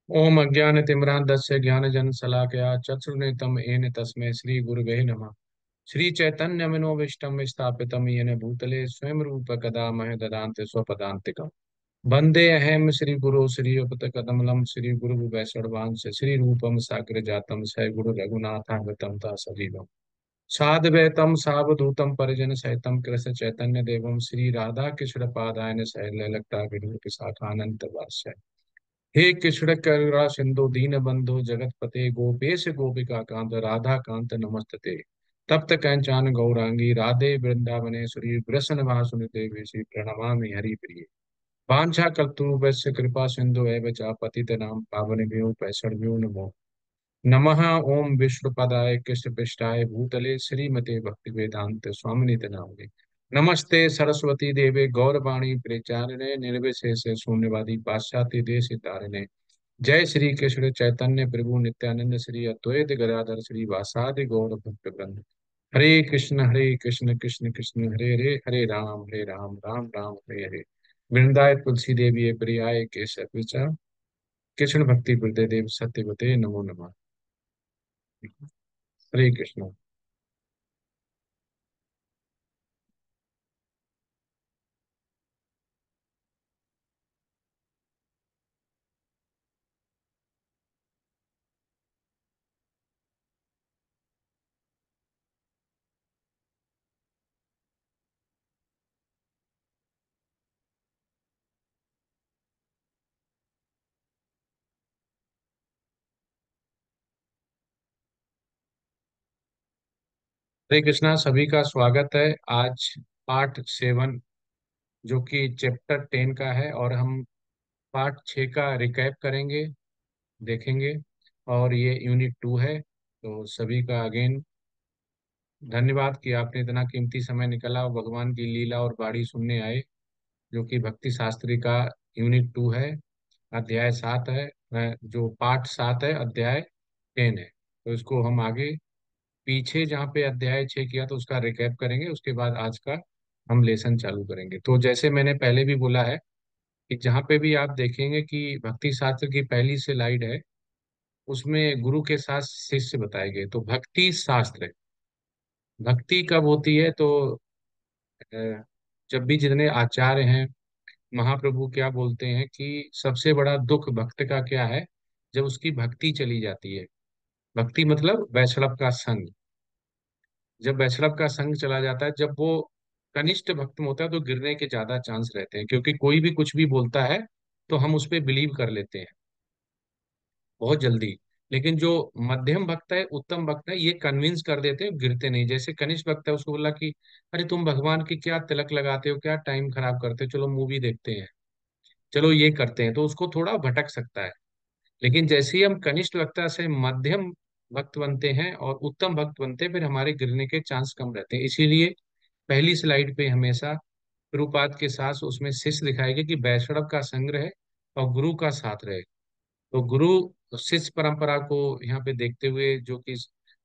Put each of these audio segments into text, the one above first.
ओम अज्ञानतिमिरान्धस्य ज्ञानजनशलाकया चक्षुर्निमित्तम् येन तस्मै श्रीगुरुवे नमः। श्रीचैतन्यमनोभीष्टं स्थापितं येन भूतले स्वयं रूप कदा मह्य ददान्ति स्वपदान्तिकम्। वन्देऽहं श्रीगुरो श्रीयुतकमलं श्रीगुरुवैष्णवांश श्रीरूपं साग्रजातं सद्गुरुरघुनाथान्वितं तं सजीवम् साद्वैतं सावधूतं परिजनसहितं कृष्णचैतन्यदेवं श्रीराधाकृष्णपादाय सह ललिता हे कृष्ण करुणा सिंधु दीन बंधु जगतपते गोपेश गोपिका कांत राधा कांत नमस्तते। तप्त कंचन गौरांगी राधे वृंदावनेश्वरी कृष्ण वासुदेव देवी श्री प्रणमामि हरि प्रिय। वांछा कल्पतरुभ्यश्च कृपा सिंधु एव च पतितनां पावनेभ्यो वैष्णवेभ्यो नमो नमः। ओम विष्णुपदाय कृष्णपृष्ठाय भूतले श्रीमते भक्तिवेदांत स्वामिनिति नामिने नमस्ते सरस्वती देवे गौरवाणी प्रचारिणे निर्विशेष शून्यवादी पाश्चात्य देश तारिणे। जय श्री कृष्ण चैतन्य प्रभु नित्यानंद श्री अद्वैत गदाधर श्री वासादि गौर भक्त वृंद। हरे कृष्ण कृष्ण कृष्ण हरे हरे हरे राम राम राम हरे हरे। वृंदाय तुलसी देवी प्रियाय केशव कृष्ण भक्ति हृदय देव सत्यवते नमो नमः। हरे कृष्ण। हरे कृष्णा सभी का स्वागत है। आज पार्ट 7 जो कि चैप्टर 10 का है और हम पार्ट 6 का रिकैप करेंगे, देखेंगे। और ये यूनिट 2 है। तो सभी का अगेन धन्यवाद कि आपने इतना कीमती समय निकाला और भगवान की लीला और बाणी सुनने आए, जो कि भक्ति शास्त्री का यूनिट 2 है। अध्याय 7 है। जो पार्ट 7 है, अध्याय 10 है। तो इसको हम आगे पीछे जहाँ पे अध्याय 6 किया तो उसका रिकैप करेंगे, उसके बाद आज का हम लेसन चालू करेंगे। तो जैसे मैंने पहले भी बोला है कि जहाँ पे भी आप देखेंगे कि भक्ति शास्त्र की पहली स्लाइड है, उसमें गुरु के साथ शिष्य बताए गए। तो भक्ति शास्त्र, भक्ति कब होती है? तो जब भी जितने आचार्य हैं, महाप्रभु क्या बोलते हैं कि सबसे बड़ा दुख भक्त का क्या है? जब उसकी भक्ति चली जाती है। भक्ति मतलब वैष्णव का संग। जब वैष्णव का संग चला जाता है, जब वो कनिष्ठ भक्त में होता है, तो गिरने के ज्यादा चांस रहते हैं, क्योंकि कोई भी कुछ भी बोलता है तो हम उस पर बिलीव कर लेते हैं बहुत जल्दी। लेकिन जो मध्यम भक्त है, उत्तम भक्त है, ये कन्विंस कर देते हैं, गिरते नहीं। जैसे कनिष्ठ भक्त है, उसको बोला कि अरे तुम भगवान की क्या तिलक लगाते हो, क्या टाइम खराब करते हो, चलो मूवी देखते हैं, चलो ये करते हैं, तो उसको थोड़ा भटक सकता है। लेकिन जैसे ही हम कनिष्ठ वक्ता से मध्यम भक्त बनते हैं और उत्तम भक्त बनते हैं, फिर हमारे गिरने के चांस कम रहते हैं। इसीलिए पहली स्लाइड पे हमेशा गुरुपाद के साथ उसमें शिष्य दिखाएगा कि वैष्णव का संग रहे और गुरु का साथ रहे। तो गुरु शिष्य परंपरा को यहाँ पे देखते हुए, जो कि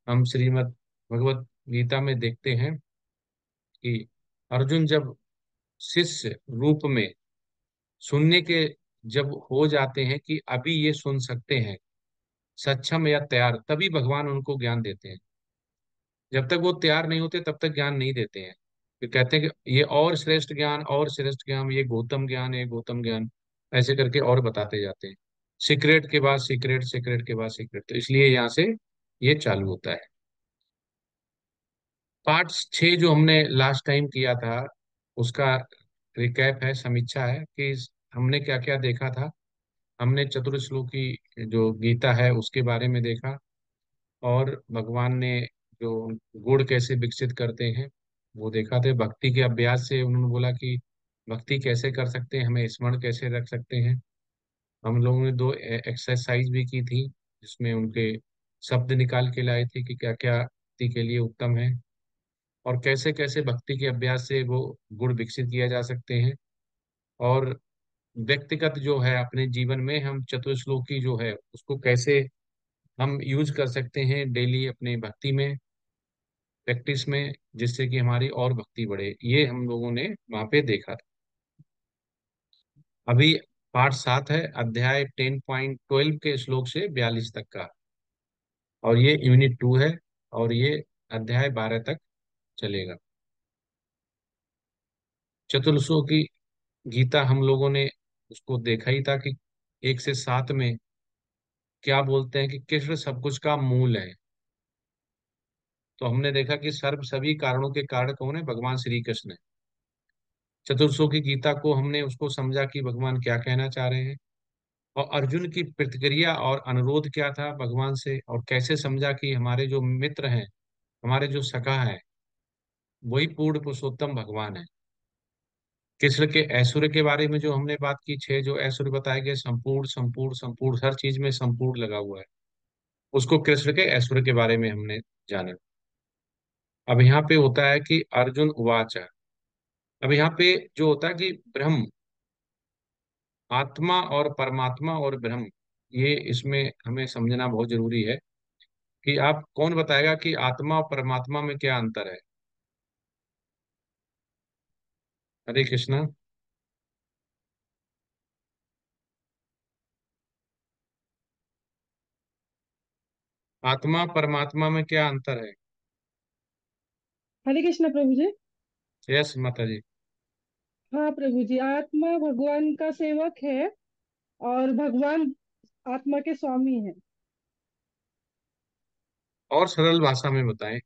हम श्रीमद् भगवत गीता में देखते हैं कि अर्जुन जब शिष्य रूप में सुनने के जब हो जाते हैं कि अभी ये सुन सकते हैं, सक्षम या तैयार, तभी भगवान उनको ज्ञान देते हैं। जब तक वो तैयार नहीं होते तब तक ज्ञान नहीं देते हैं। फिर कहते हैं कि ये और श्रेष्ठ ज्ञान और श्रेष्ठ ज्ञान, ये गौतम ज्ञान, ये गौतम ज्ञान, ऐसे करके और बताते जाते हैं। सीक्रेट के बाद सीक्रेट, सीक्रेट के बाद सीक्रेट। तो इसलिए यहाँ से ये चालू होता है। पार्ट 6 जो हमने लास्ट टाइम किया था, उसका रिकैप है, समीक्षा है कि हमने क्या क्या देखा था। हमने चतुर्श्लोकी जो गीता है उसके बारे में देखा, और भगवान ने जो गुण कैसे विकसित करते हैं वो देखा थे। भक्ति के अभ्यास से उन्होंने बोला कि भक्ति कैसे कर सकते हैं, हमें स्मरण कैसे रख सकते हैं। हम लोगों ने 2 एक्सरसाइज भी की थी, जिसमें उनके शब्द निकाल के लाए थे कि क्या क्या भक्ति के लिए उत्तम है, और कैसे कैसे भक्ति के अभ्यास से वो गुण विकसित किया जा सकते हैं। और व्यक्तिगत जो है अपने जीवन में हम चतुर्श्लोकी जो है उसको कैसे हम यूज कर सकते हैं डेली अपने भक्ति में, प्रैक्टिस में, जिससे कि हमारी और भक्ति बढ़े, ये हम लोगों ने वहां पे देखा था। अभी पाठ 7 है, अध्याय 10.12 के श्लोक से 42 तक का। और ये यूनिट 2 है, और ये अध्याय 12 तक चलेगा। चतुर्श्लोक की गीता हम लोगों ने उसको देखा ही था कि 1 से 7 में क्या बोलते हैं कि कृष्ण सब कुछ का मूल है। तो हमने देखा कि सर्व सभी कारणों के कारण कौन है? भगवान श्री कृष्ण है। चतुर्श्लोक की गीता को हमने उसको समझा कि भगवान क्या कहना चाह रहे हैं, और अर्जुन की प्रतिक्रिया और अनुरोध क्या था भगवान से, और कैसे समझा कि हमारे जो मित्र हैं, हमारे जो सखा है, वही पूर्ण पुरुषोत्तम भगवान है। कृष्ण के ऐश्वर्य के बारे में जो हमने बात की, 6 जो ऐश्वर्य बताए गए, संपूर्ण संपूर्ण संपूर्ण, हर चीज में संपूर्ण लगा हुआ है, उसको कृष्ण के ऐश्वर्य के बारे में हमने जाना। अब यहाँ पे होता है कि अर्जुन उवाच। अब यहाँ पे जो होता है कि ब्रह्म, आत्मा और परमात्मा और ब्रह्म, ये इसमें हमें समझना बहुत जरूरी है कि आप कौन बताएगा कि आत्मा और परमात्मा में क्या अंतर है? हरे कृष्णा। आत्मा परमात्मा में क्या अंतर है? हरे कृष्ण प्रभु जी। यस माता जी। हाँ प्रभु जी, आत्मा भगवान का सेवक है और भगवान आत्मा के स्वामी है। और सरल भाषा में बताएं।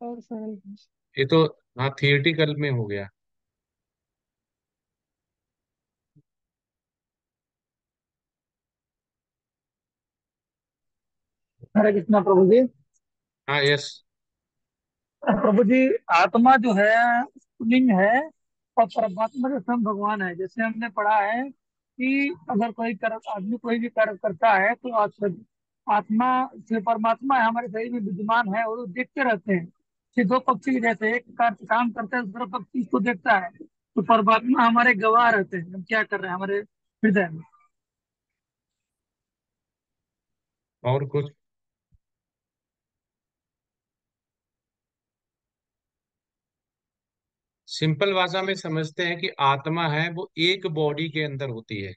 और सरल भाषा। ये तो हाँ थियोटिकल में हो गया। हरे कृष्णा प्रभु जी। हाँ यस। प्रभु जी, आत्मा जो है पुल्लिंग है और परमात्मा जो स्वयं भगवान है। जैसे हमने पढ़ा है कि अगर कोई कर्म, आदमी कोई भी कर्म करता है तो आत्मा से परमात्मा है हमारे शरीर में विद्यमान है और वो देखते रहते हैं। ये दो पक्षी के जैसे, एक काम करता है, दूसरा पक्षी इसको देखता है। तो परमात्मा हमारे गवाह रहते हैं हम क्या कर रहे हैं हमारे हृदय में। और कुछ? सिंपल भाषा में समझते हैं कि आत्मा है वो एक बॉडी के अंदर होती है,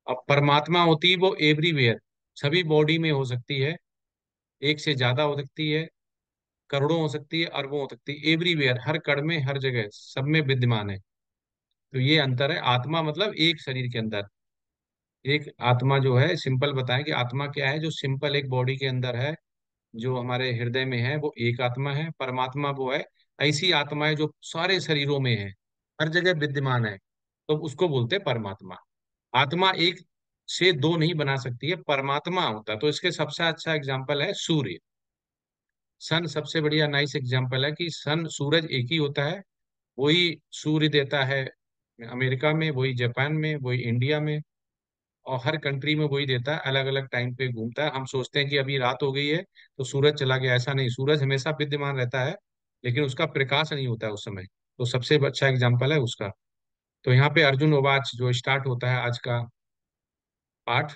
अब परमात्मा होती है वो एवरीवेयर, सभी बॉडी में हो सकती है, एक से ज्यादा हो सकती है, करोड़ों हो सकती है, अरबों हो सकती है, एवरीवेयर, हर कण में, हर जगह, सब में विद्यमान है। तो ये अंतर है। आत्मा मतलब एक शरीर के अंदर एक आत्मा जो है, सिंपल बताएं कि आत्मा क्या है, जो सिंपल एक बॉडी के अंदर है, जो हमारे हृदय में है, वो एक आत्मा है। परमात्मा वो है ऐसी आत्मा है जो सारे शरीरों में है, हर जगह विद्यमान है, तो उसको बोलते हैं परमात्मा। आत्मा एक से दो नहीं बना सकती है, परमात्मा होता है। तो इसके सबसे अच्छा एग्जाम्पल है सूर्य। सन सबसे बढ़िया नाइस एग्जाम्पल है कि सन, सूरज एक ही होता है, वही सूर्य देता है अमेरिका में, वही जापान में, वही इंडिया में, और हर कंट्री में वही देता है, अलग अलग टाइम पे घूमता है। हम सोचते हैं कि अभी रात हो गई है तो सूरज चला गया, ऐसा नहीं, सूरज हमेशा विद्यमान रहता है, लेकिन उसका प्रकाश नहीं होता है उस समय। तो सबसे अच्छा एग्जाम्पल है उसका। तो यहाँ पे अर्जुन उवाच जो स्टार्ट होता है आज का पाठ,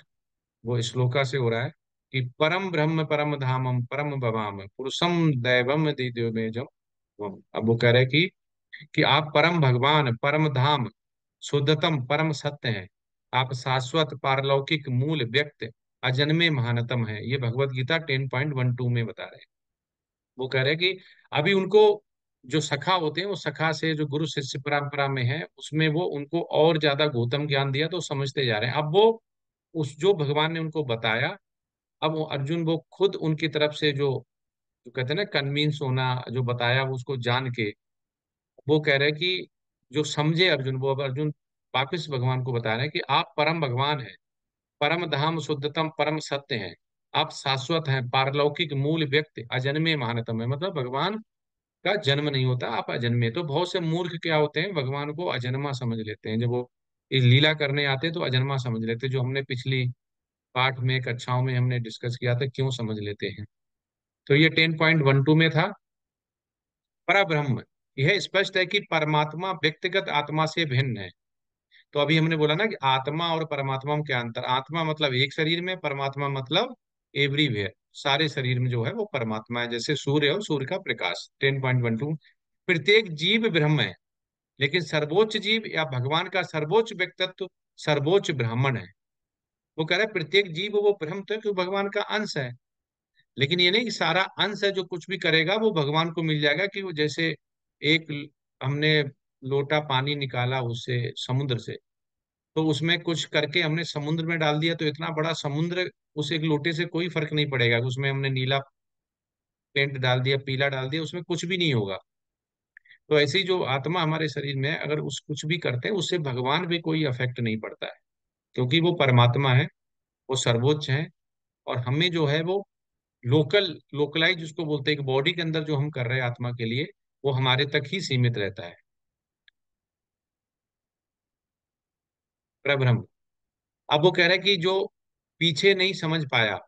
वो श्लोका से हो रहा है कि परम ब्रह्म परम धामम परम भवाम पुरुषम दैवम दिव्यमेजम वम। अब वो कह रहे हैं कि आप परम भगवान, परम धाम, शुद्धतम, परम सत्य हैं। आप शाश्वत पारलौकिक मूल व्यक्त, अजन्मे महानतम है। ये भगवत गीता 10.12 में बता रहे हैं। वो कह रहे हैं कि अभी उनको जो सखा होते हैं, वो सखा से जो गुरु शिष्य परंपरा में है, उसमें वो उनको और ज्यादा गौतम ज्ञान दिया, तो समझते जा रहे हैं। अब वो उस जो भगवान ने उनको बताया, अब वो अर्जुन वो खुद उनकी तरफ से जो जो कहते हैं ना कन्विंस होना, जो बताया वो उसको जान के, वो कह रहे हैं कि जो समझे अर्जुन, वो अब अर्जुन वापिस भगवान को बता रहे हैं कि आप परम भगवान हैं, परम धाम शुद्धतम परम सत्य हैं, आप शाश्वत हैं, पारलौकिक मूल व्यक्ति, अजन्मे महानतम है। मतलब भगवान का जन्म नहीं होता, आप अजन्मे। तो बहुत से मूर्ख क्या होते हैं, भगवान को अजन्मा समझ लेते हैं, जब वो इस लीला करने आते हैं तो अजन्मा समझ लेते हैं, जो हमने पिछली पाठ में, कक्षाओं में हमने डिस्कस किया था, क्यों समझ लेते हैं। तो ये 10.12 में था। परब्रह्म, यह स्पष्ट है कि परमात्मा व्यक्तिगत आत्मा से भिन्न है। तो अभी हमने बोला ना कि आत्मा और परमात्मा में क्या अंतर, आत्मा मतलब एक शरीर में, परमात्मा मतलब एवरीवेयर, सारे शरीर में जो है वो परमात्मा है, जैसे सूर्य और सूर्य का प्रकाश। 10.12, प्रत्येक जीव ब्रह्म है, लेकिन सर्वोच्च जीव या भगवान का सर्वोच्च व्यक्तित्व सर्वोच्च ब्राह्मण है। वो कह रहे हैं प्रत्येक जीव वो ब्रह्म तो है, क्योंकि भगवान का अंश है। लेकिन ये नहीं कि सारा अंश है जो कुछ भी करेगा वो भगवान को मिल जाएगा, कि वो जैसे एक हमने लोटा पानी निकाला उससे समुद्र से, तो उसमें कुछ करके हमने समुद्र में डाल दिया, तो इतना बड़ा समुद्र उस एक लोटे से कोई फर्क नहीं पड़ेगा। उसमें हमने नीला पेंट डाल दिया, पीला डाल दिया, उसमें कुछ भी नहीं होगा। तो ऐसे ही जो आत्मा हमारे शरीर में है, अगर उस कुछ भी करते हैं उससे भगवान भी कोई अफेक्ट नहीं पड़ता है, क्योंकि वो परमात्मा है, वो सर्वोच्च है। और हमें जो है वो लोकलाइज जिसको बोलते हैं, एक बॉडी के अंदर जो हम कर रहे हैं आत्मा के लिए, वो हमारे तक ही सीमित रहता है। प्रभ्रम। अब वो कह रहे हैं कि जो पीछे नहीं समझ पाया,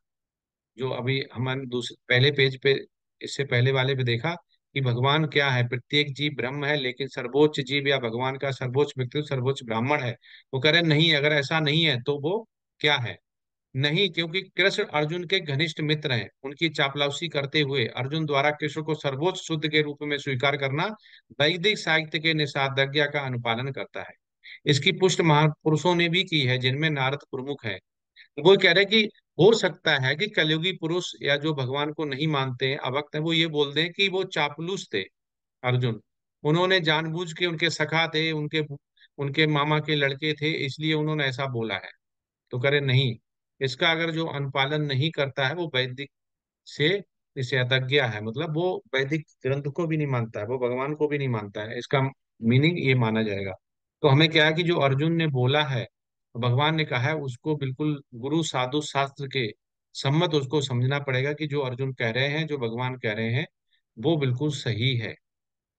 जो अभी हमारे दूसरे पहले पेज पे, इससे पहले वाले पे देखा कि भगवान क्या है, प्रत्येक जीव ब्रह्म है, लेकिन सर्वोच्च जीव या भगवान का सर्वोच्च व्यक्तित्व सर्वोच्च ब्राह्मण है। वो कह रहे हैं नहीं, अगर ऐसा नहीं है तो वो क्या है? नहीं, क्योंकि कृष्ण अर्जुन के घनिष्ठ मित्र हैं। उनकी चापलूसी करते हुए अर्जुन द्वारा कृष्ण को सर्वोच्च शुद्ध के रूप में स्वीकार करना वैदिक साहित्य के निषेधाज्ञा का अनुपालन करता है। इसकी पुष्टि महापुरुषों ने भी की है, जिनमें नारद प्रमुख है। वो कह रहे हैं कि हो सकता है कि कलयुगी पुरुष या जो भगवान को नहीं मानते हैं, अभक्त हैं, वो ये बोल दें कि वो चापलूस थे अर्जुन। उन्होंने जानबूझ के, उनके सखा थे, उनके उनके मामा के लड़के थे, इसलिए उन्होंने ऐसा बोला है। तो करे नहीं, इसका अगर जो अनुपालन नहीं करता है वो वैदिक से निषेधाज्ञ है, मतलब वो वैदिक ग्रंथ को भी नहीं मानता है, वो भगवान को भी नहीं मानता है, इसका मीनिंग ये माना जाएगा। तो हमें क्या है कि जो अर्जुन ने बोला है, भगवान ने कहा है, उसको बिल्कुल गुरु साधु शास्त्र के सम्मत उसको समझना पड़ेगा कि जो अर्जुन कह रहे हैं, जो भगवान कह रहे हैं, वो बिल्कुल सही है।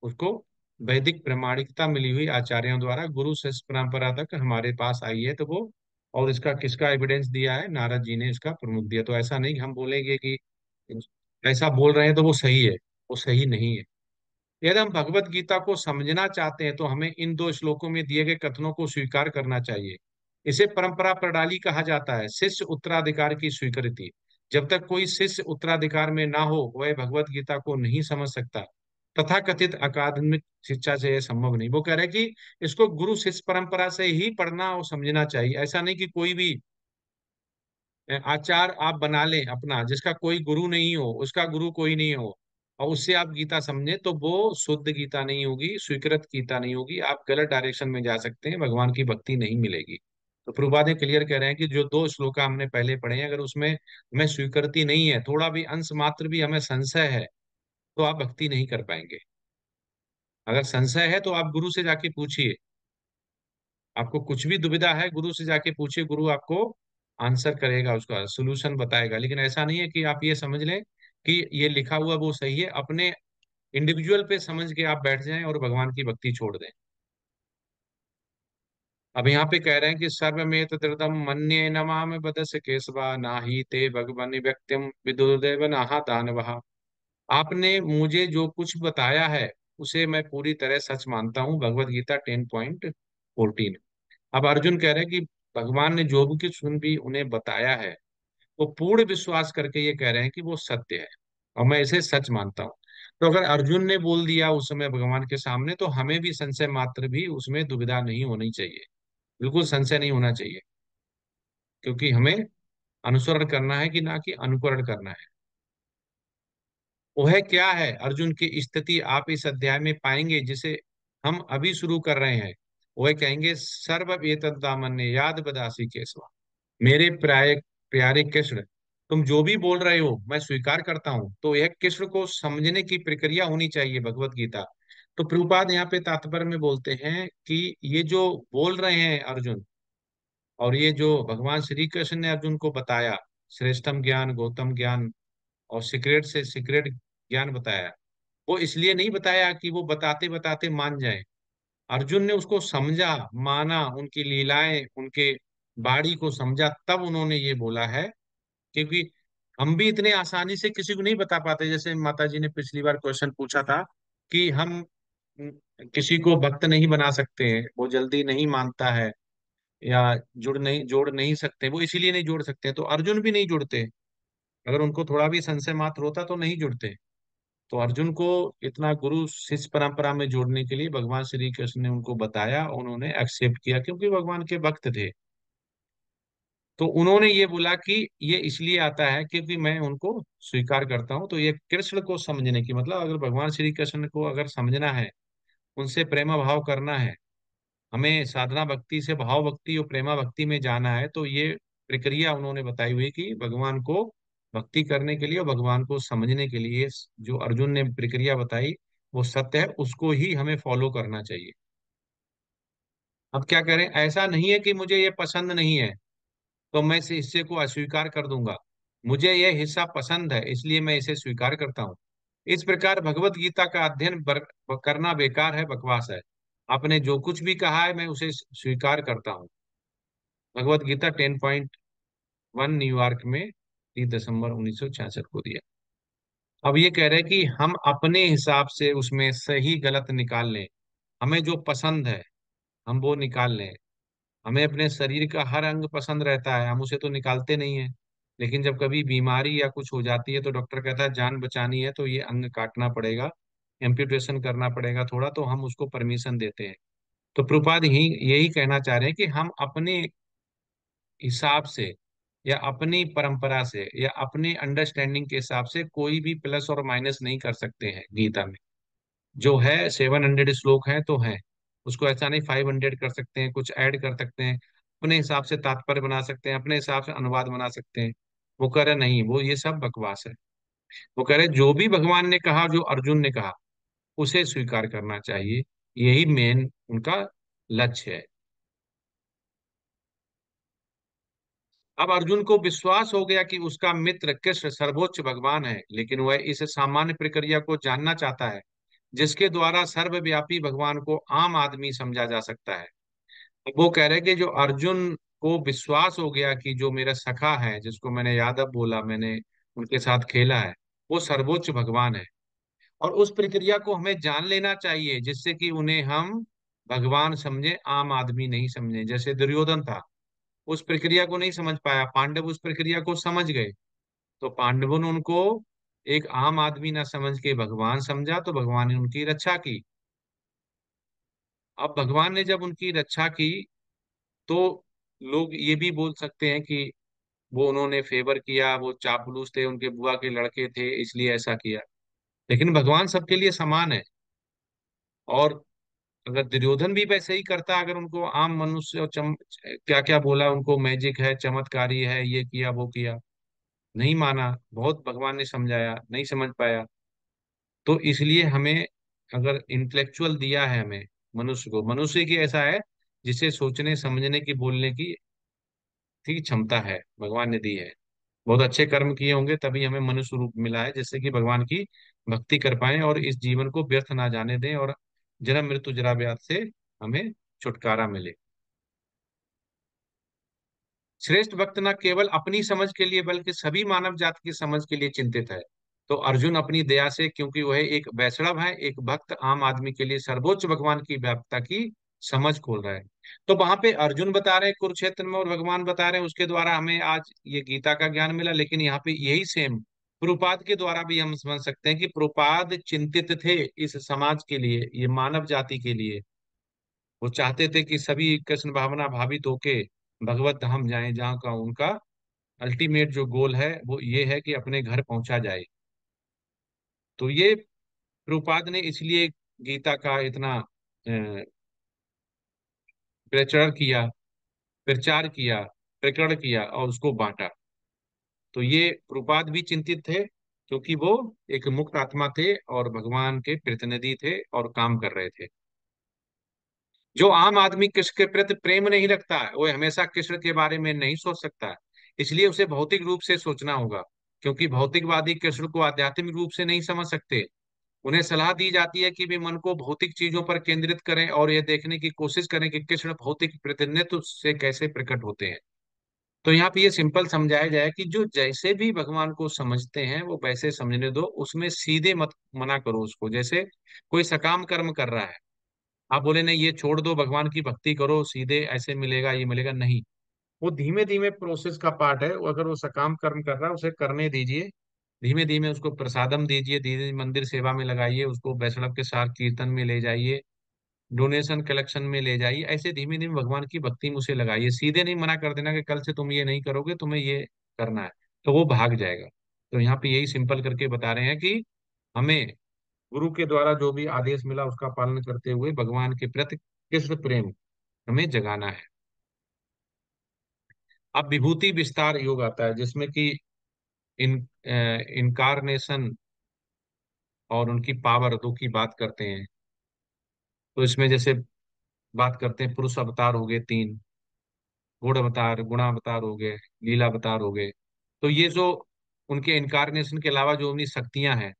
उसको वैदिक प्रामाणिकता मिली हुई आचार्यों द्वारा गुरु शिष्य परंपरा तक हमारे पास आई है, तो वो, और इसका किसका एविडेंस दिया है? नारद जी ने इसका प्रमुख दिया। तो ऐसा नहीं कि हम बोलेंगे कि ऐसा बोल रहे हैं तो वो सही है, वो सही नहीं है। यदि हम भगवत गीता को समझना चाहते हैं तो हमें इन दो श्लोकों में दिए गए कथनों को स्वीकार करना चाहिए। इसे परंपरा प्रणाली कहा जाता है, शिष्य उत्तराधिकार की स्वीकृति। जब तक कोई शिष्य उत्तराधिकार में ना हो, वह भगवत गीता को नहीं समझ सकता। तथाकथित अकादमिक शिक्षा से यह संभव नहीं। वो कह रहे हैं कि इसको गुरु शिष्य परंपरा से ही पढ़ना और समझना चाहिए। ऐसा नहीं कि कोई भी आचार आप बना लें अपना, जिसका कोई गुरु नहीं हो, उसका गुरु कोई नहीं हो, और उससे आप गीता समझे, तो वो शुद्ध गीता नहीं होगी, स्वीकृत गीता नहीं होगी। आप गलत डायरेक्शन में जा सकते हैं, भगवान की भक्ति नहीं मिलेगी। तो प्रभुपाद क्लियर कह रहे हैं कि जो दो श्लोक हमने पहले पढ़े हैं, अगर उसमें हमें स्वीकृति नहीं है, थोड़ा भी अंश मात्र भी हमें संशय है, तो आप भक्ति नहीं कर पाएंगे। अगर संशय है तो आप गुरु से जाके पूछिए। आपको कुछ भी दुविधा है, गुरु से जाके पूछिए, गुरु आपको आंसर करेगा, उसका सोल्यूशन बताएगा। लेकिन ऐसा नहीं है कि आप ये समझ लें कि ये लिखा हुआ वो सही है, अपने इंडिविजुअल पे समझ के आप बैठ जाएं और भगवान की भक्ति छोड़ दें। अब यहाँ पे कह रहे हैं कि सर्वमेत त्रिदम मन्ये नमामि बदस्य केशवा नाहि ते भगवन् व्यक्तिम विदुर्देव नाहा दानवः। आपने मुझे जो कुछ बताया है उसे मैं पूरी तरह सच मानता हूँ। भगवत गीता 10.14। अब अर्जुन कह रहे हैं कि भगवान ने जो भी कुछ सुन भी उन्हें बताया है, वो पूर्ण विश्वास करके ये कह रहे हैं कि वो सत्य है, और मैं इसे सच मानता हूँ। तो अगर अर्जुन ने बोल दिया उस समय भगवान के सामने, तो हमें भी संशय मात्र भी उसमें दुविधा नहीं होनी चाहिए, बिल्कुल संशय नहीं होना चाहिए, क्योंकि हमें अनुसरण करना है कि ना कि अनुकरण करना है। वह क्या है अर्जुन की स्थिति आप इस अध्याय में पाएंगे, जिसे हम अभी शुरू कर रहे हैं। वह कहेंगे सर्व एतद्दामन्य याद बदासी केशवा। मेरे प्यारे कृष्ण, तुम जो भी बोल रहे हो मैं स्वीकार करता हूं। तो यह कृष्ण को समझने की प्रक्रिया होनी चाहिए भगवत गीता। तो प्रभुपाद यहाँ पे तात्पर्य में बोलते हैं कि ये जो बोल रहे हैं अर्जुन, और ये जो भगवान श्री कृष्ण ने अर्जुन को बताया, श्रेष्ठम ज्ञान गौतम ज्ञान, और सीक्रेट से सीक्रेट ज्ञान बताया, वो इसलिए नहीं बताया कि वो बताते बताते मान जाए। अर्जुन ने उसको समझा, माना, उनकी लीलाएं, उनके बाणी को समझा, तब उन्होंने ये बोला है। क्योंकि हम भी इतने आसानी से किसी को नहीं बता पाते। जैसे माता जी ने पिछली बार क्वेश्चन पूछा था कि हम किसी को भक्त नहीं बना सकते हैं, वो जल्दी नहीं मानता है, या जोड़ नहीं सकते, वो इसीलिए नहीं जोड़ सकते। तो अर्जुन भी नहीं जुड़ते, अगर उनको थोड़ा भी संशय मात्र होता तो नहीं जुड़ते। तो अर्जुन को इतना गुरु शिष्य परंपरा में जोड़ने के लिए भगवान श्री कृष्ण ने उनको बताया, उन्होंने एक्सेप्ट किया क्योंकि भगवान के भक्त थे। तो उन्होंने ये बोला कि ये इसलिए आता है क्योंकि मैं उनको स्वीकार करता हूँ। तो ये कृष्ण को समझने की, मतलब अगर भगवान श्री कृष्ण को अगर समझना है, उनसे प्रेम भाव करना है, हमें साधना भक्ति से भाव भक्ति और प्रेमा भक्ति में जाना है, तो ये प्रक्रिया उन्होंने बताई हुई कि भगवान को भक्ति करने के लिए और भगवान को समझने के लिए जो अर्जुन ने प्रक्रिया बताई वो सत्य है, उसको ही हमें फॉलो करना चाहिए। अब क्या करें, ऐसा नहीं है कि मुझे ये पसंद नहीं है तो मैं इस हिस्से को अस्वीकार कर दूंगा। मुझे यह हिस्सा पसंद है इसलिए मैं इसे स्वीकार करता हूँ। इस प्रकार भगवत गीता का अध्ययन करना बेकार है, बकवास है। आपने जो कुछ भी कहा है मैं उसे स्वीकार करता हूँ। भगवत गीता 10.1, न्यूयॉर्क में 30 दिसंबर 1966 को दिया। अब ये कह रहे हैं कि हम अपने हिसाब से उसमें सही गलत निकाल लें, हमें जो पसंद है हम वो निकाल लें। हमें अपने शरीर का हर अंग पसंद रहता है, हम उसे तो निकालते नहीं है। लेकिन जब कभी बीमारी या कुछ हो जाती है तो डॉक्टर कहता है जान बचानी है तो ये अंग काटना पड़ेगा, एम्पुटेशन करना पड़ेगा थोड़ा, तो हम उसको परमिशन देते हैं। तो प्रभुपाद यही कहना चाह रहे हैं कि हम अपने हिसाब से या अपनी परंपरा से या अपने अंडरस्टैंडिंग के हिसाब से कोई भी प्लस और माइनस नहीं कर सकते हैं गीता में। जो है 700 श्लोक है तो है, उसको ऐसा नहीं 500 कर सकते हैं, कुछ ऐड कर सकते हैं, अपने हिसाब से तात्पर्य बना सकते हैं, अपने हिसाब से अनुवाद बना सकते हैं। वो कह रहे नहीं, वो ये सब बकवास है। वो कह रहे जो भी भगवान ने कहा, जो अर्जुन ने कहा, उसे स्वीकार करना चाहिए। यही मेन उनका लक्ष्य है। अब अर्जुन को विश्वास हो गया कि उसका मित्र कृष्ण सर्वोच्च भगवान है, लेकिन वह इस सामान्य प्रक्रिया को जानना चाहता है जिसके द्वारा सर्वव्यापी भगवान को आम आदमी समझा जा सकता है। वो कह रहे हैं कि जो अर्जुन को विश्वास हो गया कि जो मेरा सखा है, जिसको मैंने यादव बोला, मैंने उनके साथ खेला है, वो सर्वोच्च भगवान है। और उस प्रक्रिया को हमें जान लेना चाहिए जिससे कि उन्हें हम भगवान समझे, आम आदमी नहीं समझे। जैसे दुर्योधन था, उस प्रक्रिया को नहीं समझ पाया, पांडव उस प्रक्रिया को समझ गए, तो पांडवों ने उनको एक आम आदमी ना समझ के भगवान समझा, तो भगवान ने उनकी रक्षा की। अब भगवान ने जब उनकी रक्षा की तो लोग ये भी बोल सकते हैं कि वो उन्होंने फेवर किया, वो चापलूस थे, उनके बुआ के लड़के थे इसलिए ऐसा किया। लेकिन भगवान सबके लिए समान है। और अगर दुर्योधन भी वैसे ही करता, अगर उनको आम मनुष्य और क्या क्या बोला, उनको मैजिक है, चमत्कारी है, ये किया वो किया, नहीं माना, बहुत भगवान ने समझाया, नहीं समझ पाया। तो इसलिए हमें, अगर इंटेलेक्चुअल दिया है हमें, मनुष्य को, मनुष्य की ऐसा है जिसे सोचने समझने की बोलने की ठीक क्षमता है, भगवान ने दी है। बहुत अच्छे कर्म किए होंगे तभी हमें मनुष्य रूप मिला है, जिससे कि भगवान की भक्ति कर पाए और इस जीवन को व्यर्थ ना जाने दें और जन्म मृत्यु जरा व्याध से हमें छुटकारा मिले। श्रेष्ठ भक्त न केवल अपनी समझ के लिए बल्कि सभी मानव जाति की समझ के लिए चिंतित है। तो अर्जुन अपनी दया से, क्योंकि वह एक वैष्णव है, एक भक्त, आम आदमी के लिए सर्वोच्च भगवान की व्यापकता की समझ खोल रहा है। तो वहां पे अर्जुन बता रहे हैं कुरुक्षेत्र में और भगवान बता रहे हैं, उसके द्वारा हमें आज ये गीता का ज्ञान मिला। लेकिन यहाँ पे यही सेम प्रभुपाद के द्वारा भी हम समझ सकते हैं कि प्रभुपाद चिंतित थे इस समाज के लिए, ये मानव जाति के लिए। वो चाहते थे कि सभी कृष्ण भावना भावित होके भगवत धाम जाएं, जहाँ का उनका अल्टीमेट जो गोल है वो ये है कि अपने घर पहुंचा जाए। तो ये प्रभुपाद ने इसलिए गीता का इतना प्रचार किया, प्रचार किया, प्रकरण किया और उसको बांटा। तो ये प्रभुपाद भी चिंतित थे क्योंकि वो एक मुक्त आत्मा थे और भगवान के प्रतिनिधि थे और काम कर रहे थे। जो आम आदमी कृष्ण के प्रति प्रेम नहीं रखता है वो हमेशा कृष्ण के बारे में नहीं सोच सकता है। इसलिए उसे भौतिक रूप से सोचना होगा, क्योंकि भौतिकवादी कृष्ण को आध्यात्मिक रूप से नहीं समझ सकते। उन्हें सलाह दी जाती है कि वे मन को भौतिक चीजों पर केंद्रित करें और यह देखने की कोशिश करें कि कृष्ण भौतिक प्रतिनिधित्व से कैसे प्रकट होते हैं। तो यहाँ पे ये सिंपल समझाया जाए कि जो जैसे भी भगवान को समझते हैं वो वैसे समझने दो, उसमें सीधे मत मना करो उसको। जैसे कोई सकाम कर्म कर रहा है, आप बोले नहीं ये छोड़ दो, भगवान की भक्ति करो, सीधे ऐसे मिलेगा ये मिलेगा, नहीं। वो धीमे धीमे प्रोसेस का पार्ट है। वो अगर वो सकाम कर्म कर रहा है उसे करने दीजिए, धीमे धीमे उसको प्रसादम दीजिए, धीरे धीरे मंदिर सेवा में लगाइए, उसको वैष्णव के साथ कीर्तन में ले जाइए, डोनेशन कलेक्शन में ले जाइए। ऐसे धीमे धीमे भगवान की भक्ति में उसे लगाइए। सीधे नहीं मना कर देना कि कल से तुम ये नहीं करोगे, तुम्हें ये करना है, तो वो भाग जाएगा। तो यहाँ पे यही सिंपल करके बता रहे हैं कि हमें गुरु के द्वारा जो भी आदेश मिला उसका पालन करते हुए भगवान के प्रति कृष्ण प्रेम हमें जगाना है। अब विभूति विस्तार योग आता है, जिसमें कि इन इनकारनेशन और उनकी पावर दो की बात करते हैं। तो इसमें जैसे बात करते हैं, पुरुष अवतार हो गए तीन, गुण अवतार, गुणावतार हो गए, लीला अवतार हो गए। तो ये जो उनके इनकारनेशन के अलावा जो उनकी शक्तियां हैं,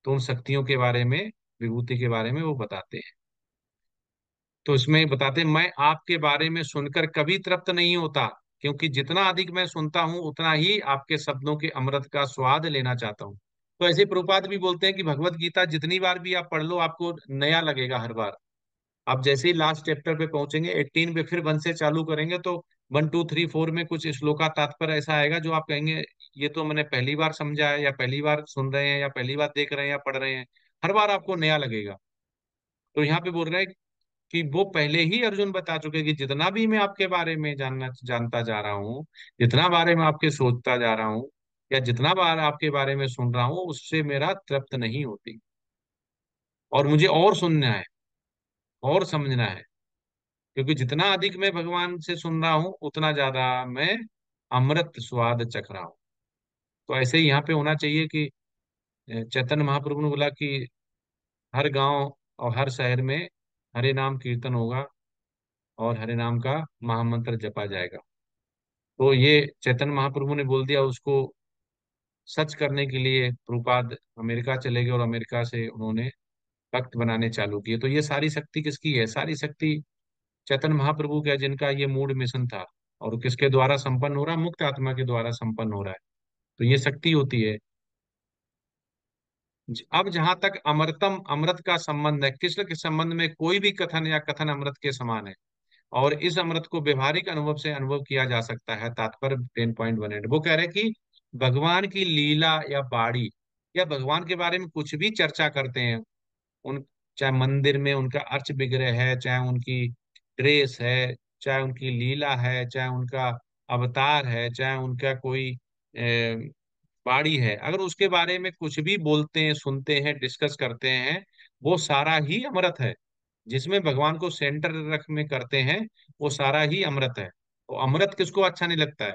तो उन शक्तियों के बारे में, विभूति के बारे में वो बताते हैं। तो इसमें बताते हैं, मैं आपके बारे में सुनकर कभी तृप्त नहीं होता, क्योंकि जितना अधिक मैं सुनता हूं उतना ही आपके शब्दों के अमृत का स्वाद लेना चाहता हूं। तो ऐसे प्रभुपाद भी बोलते हैं कि भगवत गीता जितनी बार भी आप पढ़ लो, आपको नया लगेगा हर बार। आप जैसे ही लास्ट चैप्टर पे पहुंचेंगे 18 पे, फिर 1 से चालू करेंगे तो 1 2 3 4 में कुछ श्लोका तात्पर्य ऐसा आएगा जो आप कहेंगे ये तो मैंने पहली बार समझा है, या पहली बार सुन रहे हैं, या पहली बार देख रहे हैं, या पढ़ रहे हैं। हर बार आपको नया लगेगा। तो यहाँ पे बोल रहे हैं कि वो पहले ही अर्जुन बता चुके कि जितना भी मैं आपके बारे में जानता जा रहा हूँ, जितना बारे में आपके सोचता जा रहा हूँ, या जितना बार आपके बारे में सुन रहा हूँ, उससे मेरा तृप्त नहीं होती, और मुझे और सुनना है, और समझना है। क्योंकि जितना अधिक मैं भगवान से सुन रहा हूं उतना ज्यादा मैं अमृत स्वाद चख रहा हूं। तो ऐसे ही यहाँ पे होना चाहिए कि चैतन्य महाप्रभु ने बोला कि हर गांव और हर शहर में हरे नाम कीर्तन होगा, और हरे नाम का महामंत्र जपा जाएगा। तो ये चैतन्य महाप्रभु ने बोल दिया, उसको सच करने के लिए प्रभुपाद अमेरिका चले गए, और अमेरिका से उन्होंने भक्त बनाने चालू किए। तो ये सारी शक्ति किसकी है? सारी शक्ति चैतन्य महाप्रभु का, जिनका ये मूड मिशन था। और किसके द्वारा संपन्न हो रहा है? मुक्त आत्मा के द्वारा संपन्न हो रहा है। तो ये शक्ति होती है। अब जहां तक अमृतम, अमृत का संबंध है, कृष्ण के संबंध में कोई भी कथन या कथन अमृत के समान है, और इस अमृत को व्यवहारिक अनुभव से अनुभव किया जा सकता है। तात्पर्य 10.18 वो कह रहे हैं कि भगवान की लीला या बाड़ी, या भगवान के बारे में कुछ भी चर्चा करते हैं, उन, चाहे मंदिर में उनका अर्च विग्रह है, चाहे उनकी ड्रेस है, चाहे उनकी लीला है, चाहे उनका अवतार है, चाहे उनका कोई बाड़ी है, अगर उसके बारे में कुछ भी बोलते हैं, सुनते हैं, डिस्कस करते हैं, वो सारा ही अमृत है। जिसमें भगवान को सेंटर रख में करते हैं, वो सारा ही अमृत है। तो अमृत किसको अच्छा नहीं लगता है?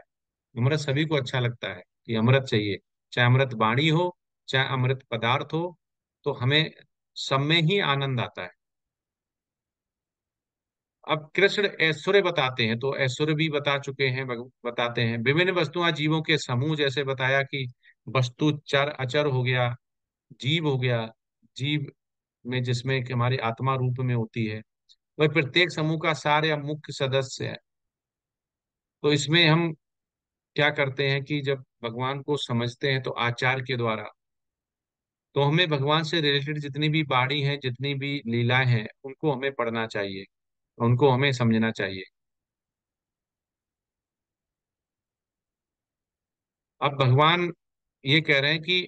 अमृत सभी को अच्छा लगता है कि अमृत चाहिए। चाहे अमृत वाणी हो, चाहे अमृत पदार्थ हो, तो हमें सब में ही आनंद आता है। अब कृष्ण ऐश्वर्य बताते हैं, तो ऐश्वर्य भी बता चुके हैं, बताते हैं विभिन्न वस्तुएं, जीवों के समूह, जैसे बताया कि वस्तु चर अचर हो गया, जीव हो गया। जीव में जिसमें कि हमारी आत्मा रूप में होती है, वह प्रत्येक समूह का सार या मुख्य सदस्य है। तो इसमें हम क्या करते हैं कि जब भगवान को समझते हैं तो आचार के द्वारा, तो हमें भगवान से रिलेटेड जितनी भी बाणी हैं, जितनी भी लीलाएं हैं, उनको हमें पढ़ना चाहिए, उनको हमें समझना चाहिए। अब भगवान ये कह रहे हैं कि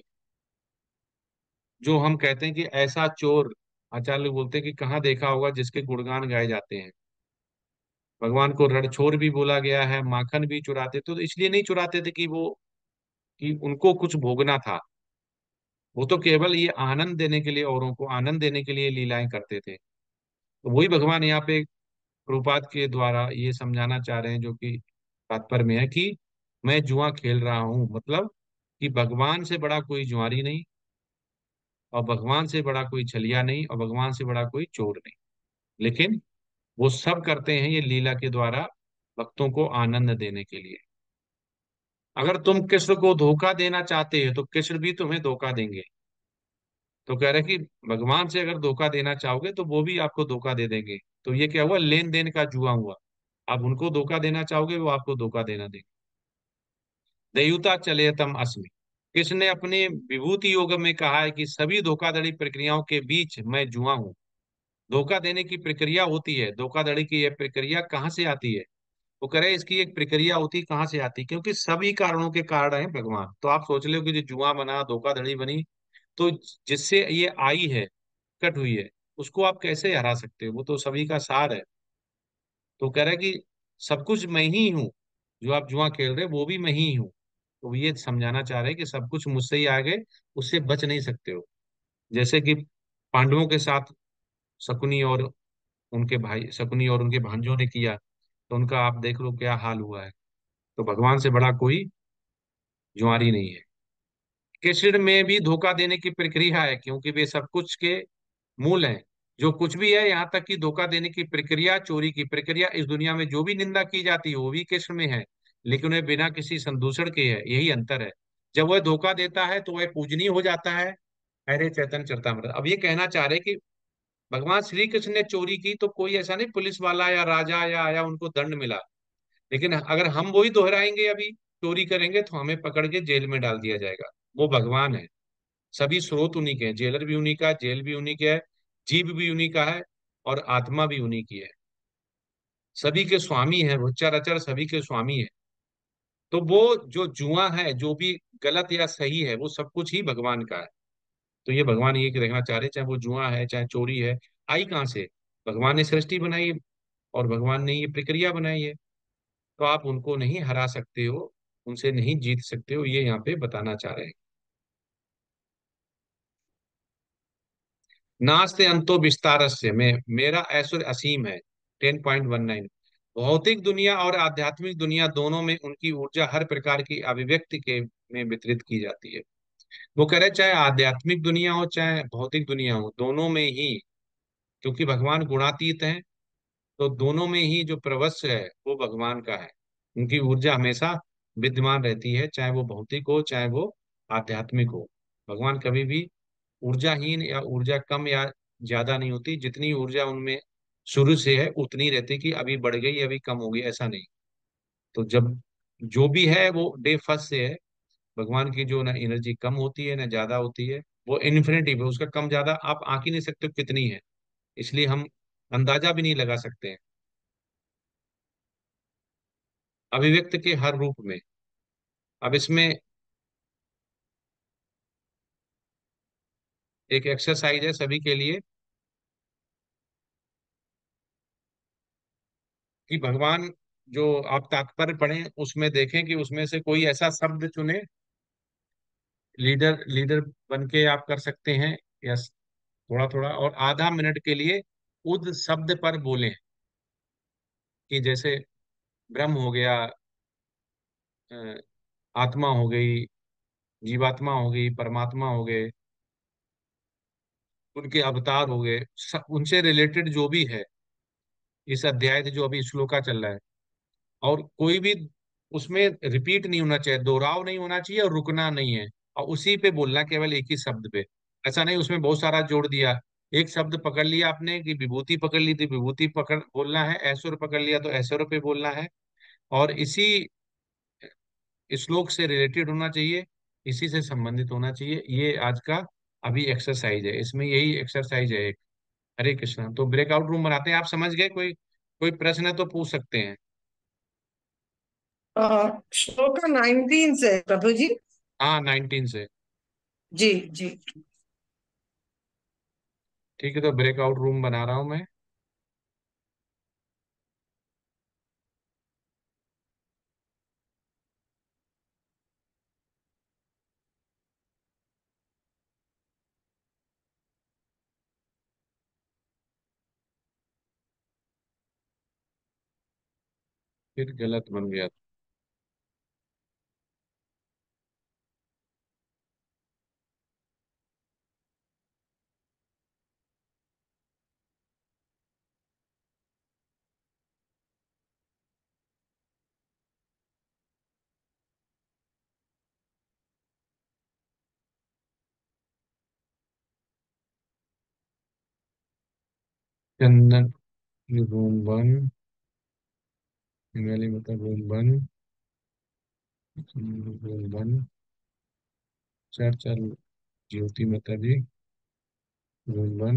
जो हम कहते हैं कि ऐसा चोर, आचार्य लोग बोलते हैं कि कहाँ देखा होगा जिसके गुणगान गाए जाते हैं। भगवान को रणछोर भी बोला गया है, माखन भी चुराते थे, तो इसलिए नहीं चुराते थे कि वो, कि उनको कुछ भोगना था। वो तो केवल ये आनंद देने के लिए, औरों को आनंद देने के लिए लीलाएं करते थे। तो वही भगवान यहाँ पे प्रभुपाद के द्वारा ये समझाना चाह रहे हैं, जो कि तात्पर्य में है कि मैं जुआ खेल रहा हूँ, मतलब कि भगवान से बड़ा कोई जुआरी नहीं, और भगवान से बड़ा कोई छलिया नहीं, और भगवान से बड़ा कोई चोर नहीं। लेकिन वो सब करते हैं ये लीला के द्वारा, भक्तों को आनंद देने के लिए। अगर तुम कृष्ण को धोखा देना चाहते हो तो कृष्ण भी तुम्हें धोखा देंगे। तो कह रहे कि भगवान से अगर धोखा देना चाहोगे तो वो भी आपको धोखा दे देंगे। तो ये क्या हुआ? लेन देन का जुआ हुआ। आप उनको धोखा देना चाहोगे, वो आपको धोखा देना देंगे। दयुता चले तम अस्मि, कृष्ण ने अपने विभूति योग में कहा है कि सभी धोखाधड़ी प्रक्रियाओं के बीच मैं जुआ हूं। धोखा देने की प्रक्रिया होती है, धोखाधड़ी की यह प्रक्रिया कहाँ से आती है? वो कह रहे इसकी एक प्रक्रिया होती, कहाँ से आती, क्योंकि सभी कारणों के कारण है भगवान। तो आप सोच लो कि जो जुआ बना, धोखाधड़ी बनी, तो जिससे ये आई है, कट हुई है, उसको आप कैसे हरा सकते हो? वो तो सभी का सार है। तो कह रहा है कि सब कुछ मैं ही हूँ, जो आप जुआ खेल रहे हो वो भी मैं ही हूँ। तो ये समझाना चाह रहे हैं कि सब कुछ मुझसे ही आगे, उससे बच नहीं सकते हो। जैसे कि पांडवों के साथ शकुनी और उनके भाई, शकुनी और उनके भांजों ने किया, तो उनका आप देख लो क्या हाल हुआ है। तो भगवान से बड़ा कोई जुआरी नहीं है। कृष्ण में भी धोखा देने की प्रक्रिया है, क्योंकि वे सब कुछ के मूल हैं। जो कुछ भी है, यहाँ तक कि धोखा देने की प्रक्रिया, चोरी की प्रक्रिया, इस दुनिया में जो भी निंदा की जाती है वो भी कृष्ण में है, लेकिन वह बिना किसी संदूषण के है, यही अंतर है। जब वह धोखा देता है तो वह पूजनीय हो जाता है। अरे चैतन्य चरितामृत। अब ये कहना चाह रहे कि भगवान श्री कृष्ण ने चोरी की तो कोई ऐसा नहीं पुलिस वाला या राजा या आया उनको दंड मिला, लेकिन अगर हम वही दोहराएंगे, अभी चोरी करेंगे, तो हमें पकड़ के जेल में डाल दिया जाएगा। वो भगवान है। सभी स्रोत उन्हीं के हैं, जेलर भी उन्हीं का है, जेल भी उन्हीं का है, जीव भी उन्हीं का है, और आत्मा भी उन्हीं की है। सभी के स्वामी है वो, चराचर सभी के स्वामी है। तो वो जो जुआ है, जो भी गलत या सही है, वो सब कुछ ही भगवान का है। तो ये भगवान ये देखना चाह रहे, चाहे वो जुआ है चाहे चोरी है, आई कहाँ से? भगवान ने सृष्टि बनाई है, और भगवान ने ये प्रक्रिया बनाई है। तो आप उनको नहीं हरा सकते हो, उनसे नहीं जीत सकते हो, ये यहाँ पे बताना चाह रहे हैं। नास्ते अंतो विस्तारस्य में, मेरा ऐश्वर्य असीम है। 10.19। भौतिक दुनिया और आध्यात्मिक दुनिया दोनों में उनकी ऊर्जा हर प्रकार की अभिव्यक्ति के में वितरित की जाती है। वो कह रहे चाहे आध्यात्मिक दुनिया हो चाहे भौतिक दुनिया हो, दोनों में ही, क्योंकि भगवान गुणातीत हैं, तो दोनों में ही जो प्रवश्य है वो भगवान का है। उनकी ऊर्जा हमेशा विद्यमान रहती है, चाहे वो भौतिक हो चाहे वो आध्यात्मिक हो। भगवान कभी भी ऊर्जाहीन या ऊर्जा कम या ज्यादा नहीं होती। जितनी ऊर्जा उनमें शुरू से है उतनी रहती, कि अभी बढ़ गई अभी कम हो गई, ऐसा नहीं। तो जब जो भी है वो डे फर्स्ट से है। भगवान की जो ना एनर्जी कम होती है ना ज्यादा होती है, वो इन्फिनिटी है, उसका कम ज्यादा आप आंक ही नहीं सकते हो कितनी है। इसलिए हम अंदाजा भी नहीं लगा सकते हैं। अभिव्यक्त के हर रूप में। अब इसमें एक एक्सरसाइज है सभी के लिए, कि भगवान जो आप तात्पर्य पढ़ें उसमें देखें कि उसमें से कोई ऐसा शब्द चुने। लीडर लीडर बन के आप कर सकते हैं, या थोड़ा थोड़ा, और आधा मिनट के लिए उद शब्द पर बोलें। कि जैसे ब्रह्म हो गया, अ, आत्मा हो गई, जीवात्मा हो गई, परमात्मा हो गए, उनके अवतार हो गए, उनसे रिलेटेड जो भी है, इस अध्याय से जो अभी श्लोका चल रहा है, और कोई भी उसमें रिपीट नहीं होना चाहिए, दोहराव नहीं होना चाहिए, और रुकना नहीं है, और उसी पे बोलना, केवल एक ही शब्द पे। ऐसा नहीं उसमें बहुत सारा जोड़ दिया। एक शब्द पकड़ लिया आपने, कि विभूति पकड़ ली थी, विभूति पकड़ बोलना है, ऐश्वर्य पकड़ लिया तो ऐश्वर्य पे बोलना है, और इसी श्लोक से रिलेटेड होना चाहिए, इसी से संबंधित होना चाहिए। ये आज का अभी एक्सरसाइज है, इसमें यही एक्सरसाइज है एक। हरे कृष्णा। तो ब्रेकआउट रूम बनाते हैं, आप समझ गए? कोई कोई प्रश्न है तो पूछ सकते हैं। श्लोक 19 से प्रभु जी। हाँ, 19 से। जी जी। ठीक है, तो ब्रेकआउट रूम बना रहा हूँ मैं। फिर गलत बन गया। चंदन रूम बन, हिमालय मतलब रूम बन, रूम बन, चल चल, ज्योति माता जी रूम बन,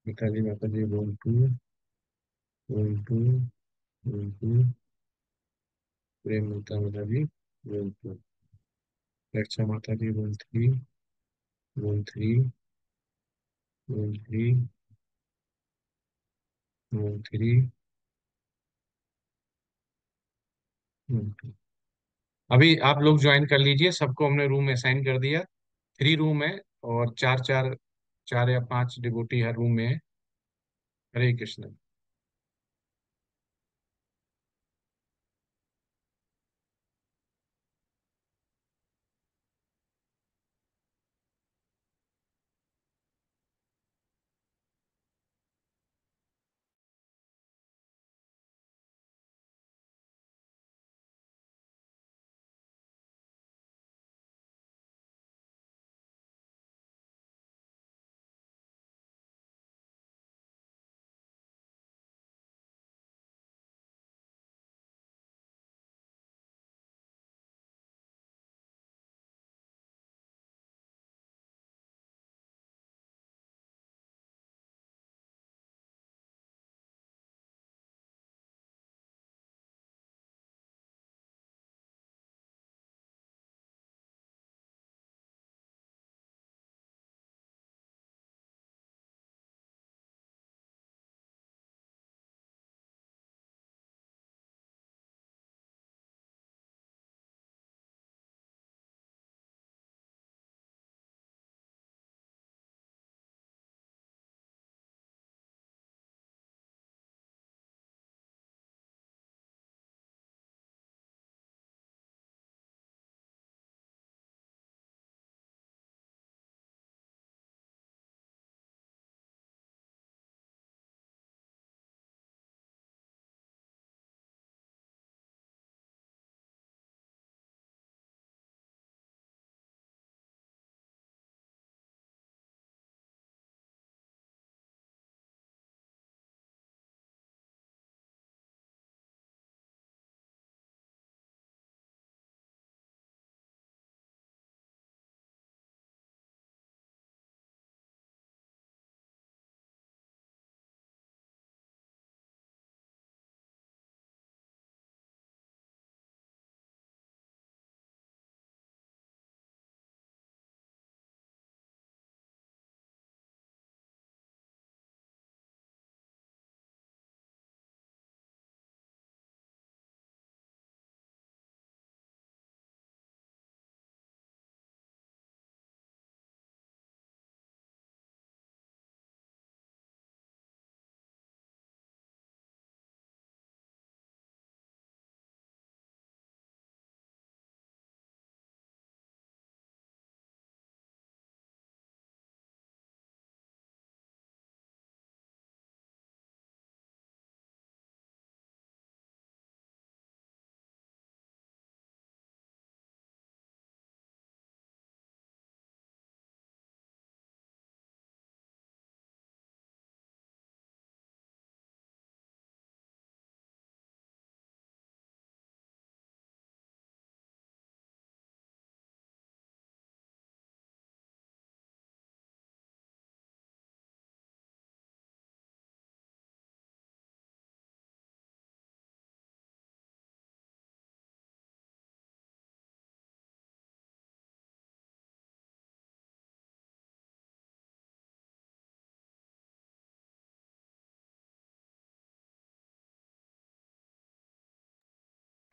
मिताली माता ji room two, room two, hmm, Prem माता माता जी, वन टू, रक्षा माता ji, one three, one three, one three, one three, one two. अभी आप लोग ज्वाइन कर लीजिए, सबको हमने रूम असाइन कर दिया। 3 रूम है, और चार चार, 4 या 5 डिवोटी हर रूम में है। हरे कृष्ण।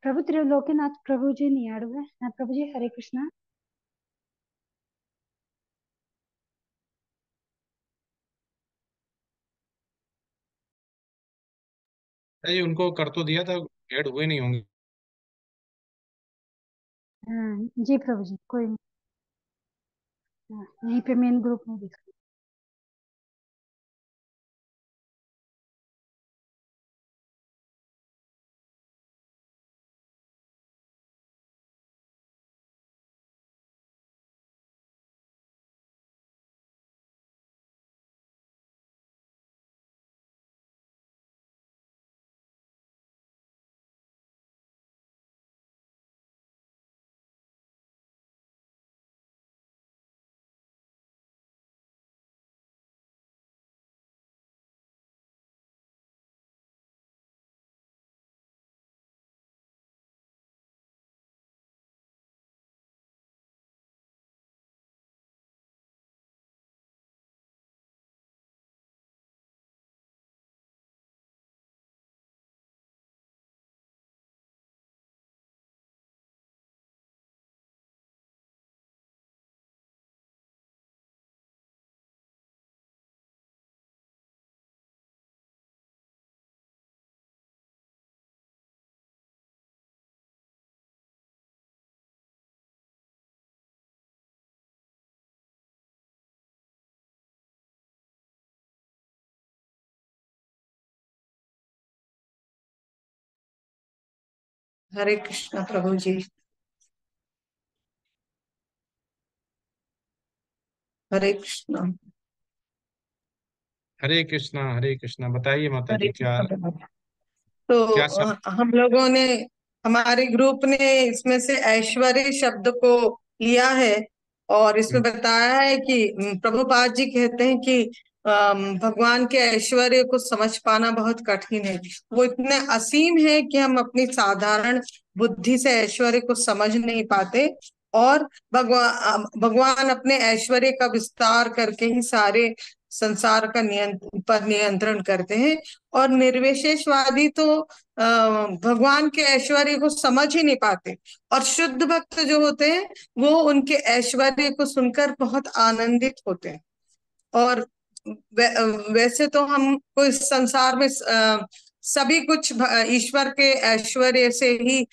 प्रभु त्रिलोकीनाथ प्रभु जी नियाडवे प्रभु जी हरे कृष्णा। अरे उनको कर तो दिया था, ऐड हुए नहीं होंगे। जी प्रभु जी कोई नहीं। यहीं पे मेन ग्रुप में दिख हरे कृष्णा प्रभु जी। हरे कृष्णा। हरे कृष्णा बताइए माता हरे जी क्या कृष्णा प्रभु। तो क्या सब। हम लोगों ने, हमारे ग्रुप ने इसमें से ऐश्वर्य शब्द को लिया है और इसमें हम्म, बताया है कि प्रभुपाद जी कहते हैं कि भगवान के ऐश्वर्य को समझ पाना बहुत कठिन है। वो इतने असीम है कि हम अपनी साधारण बुद्धि से ऐश्वर्य को समझ नहीं पाते। और भगवान अपने ऐश्वर्य का विस्तार करके ही सारे संसार का नियंत्रण करते हैं। और निर्विशेषवादी तो भगवान के ऐश्वर्य को समझ ही नहीं पाते। और शुद्ध भक्त जो होते हैं वो उनके ऐश्वर्य को सुनकर बहुत आनंदित होते हैं। और वैसे तो हमको इस संसार में सभी कुछ ईश्वर के ऐश्वर्य से ही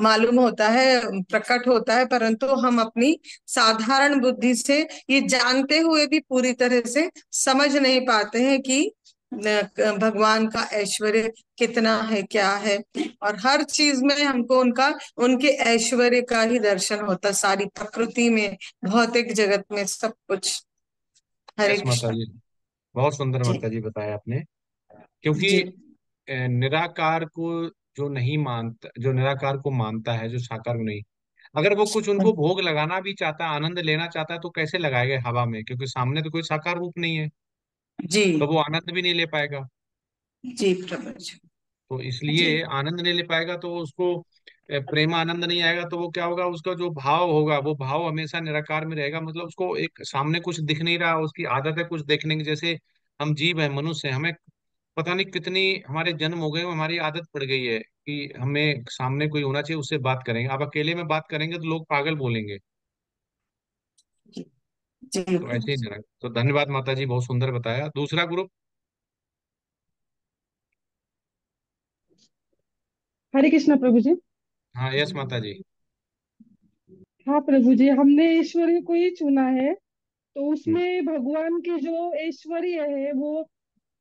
मालूम होता है, प्रकट होता है, परंतु हम अपनी साधारण बुद्धि से ये जानते हुए भी पूरी तरह से समझ नहीं पाते हैं कि भगवान का ऐश्वर्य कितना है, क्या है। और हर चीज में हमको उनके ऐश्वर्य का ही दर्शन होता है, सारी प्रकृति में, भौतिक जगत में, सब कुछ। हरे यस माता कृष्ण। जी बहुत सुंदर जी माता जी बताया आपने। क्योंकि जी निराकार को जो नहीं मानता, जो निराकार को मानता है, जो साकार को नहीं, अगर वो कुछ उनको भोग लगाना भी चाहता है, आनंद लेना चाहता है, तो कैसे लगाएगा हवा में, क्योंकि सामने तो कोई साकार रूप नहीं है। जी तो वो आनंद भी नहीं ले पाएगा। जी प्रभु जी। तो जी इसलिए आनंद नहीं ले पाएगा तो उसको प्रेम आनंद नहीं आएगा, तो वो क्या होगा, उसका जो भाव होगा वो भाव हमेशा निराकार में रहेगा। मतलब उसको एक सामने कुछ दिख नहीं रहा, उसकी आदत है कुछ देखने की। जैसे हम जीव है, मनुष्य हैं, हमें पता नहीं कितनी हमारे जन्म हो गए, हमारी आदत पड़ गई है कि हमें सामने कोई होना चाहिए, उससे बात करेंगे। आप अकेले में बात करेंगे तो लोग पागल बोलेंगे। जी जी तो प्रभु ऐसे ही जी। नहीं। तो धन्यवाद माता जी, बहुत सुंदर बताया। दूसरा ग्रुप। हरे कृष्णा प्रभु जी। हाँ यस माता जी। हाँ प्रभु जी, हमने ऐश्वर्य को ही चुना है। तो हम्म, उसमें भगवान की जो ऐश्वर्य है वो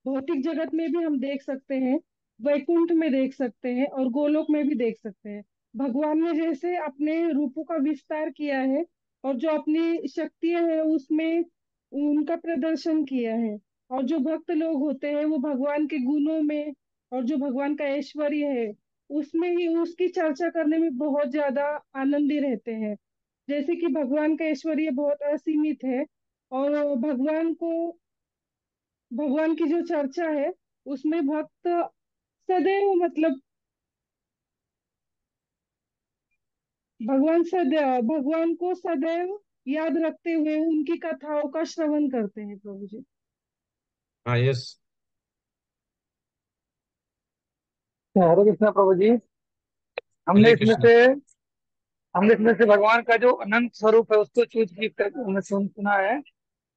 भौतिक जगत में भी हम देख सकते हैं, वैकुंठ में देख सकते हैं और गोलोक में भी देख सकते हैं। भगवान ने जैसे अपने रूपों का विस्तार किया है और जो अपनी शक्तियां हैं उसमें उनका प्रदर्शन किया है। और जो भक्त लोग होते हैं वो भगवान के गुणों में और जो भगवान का ऐश्वर्य है उसमें ही उसकी चर्चा करने में बहुत ज्यादा आनंदी रहते हैं। जैसे कि भगवान का ऐश्वर्य बहुत असीमित है और भगवान की जो चर्चा है उसमें भक्त सदैव मतलब भगवान को सदैव याद रखते हुए उनकी कथाओं का श्रवण करते हैं प्रभु जी। हाँ यस। हरे कृष्णा प्रभु जी। हमने हरे इसमें कृष्ण। से हमने इसमें से भगवान का जो अनंत स्वरूप है उसको चूज की हमने सुना है।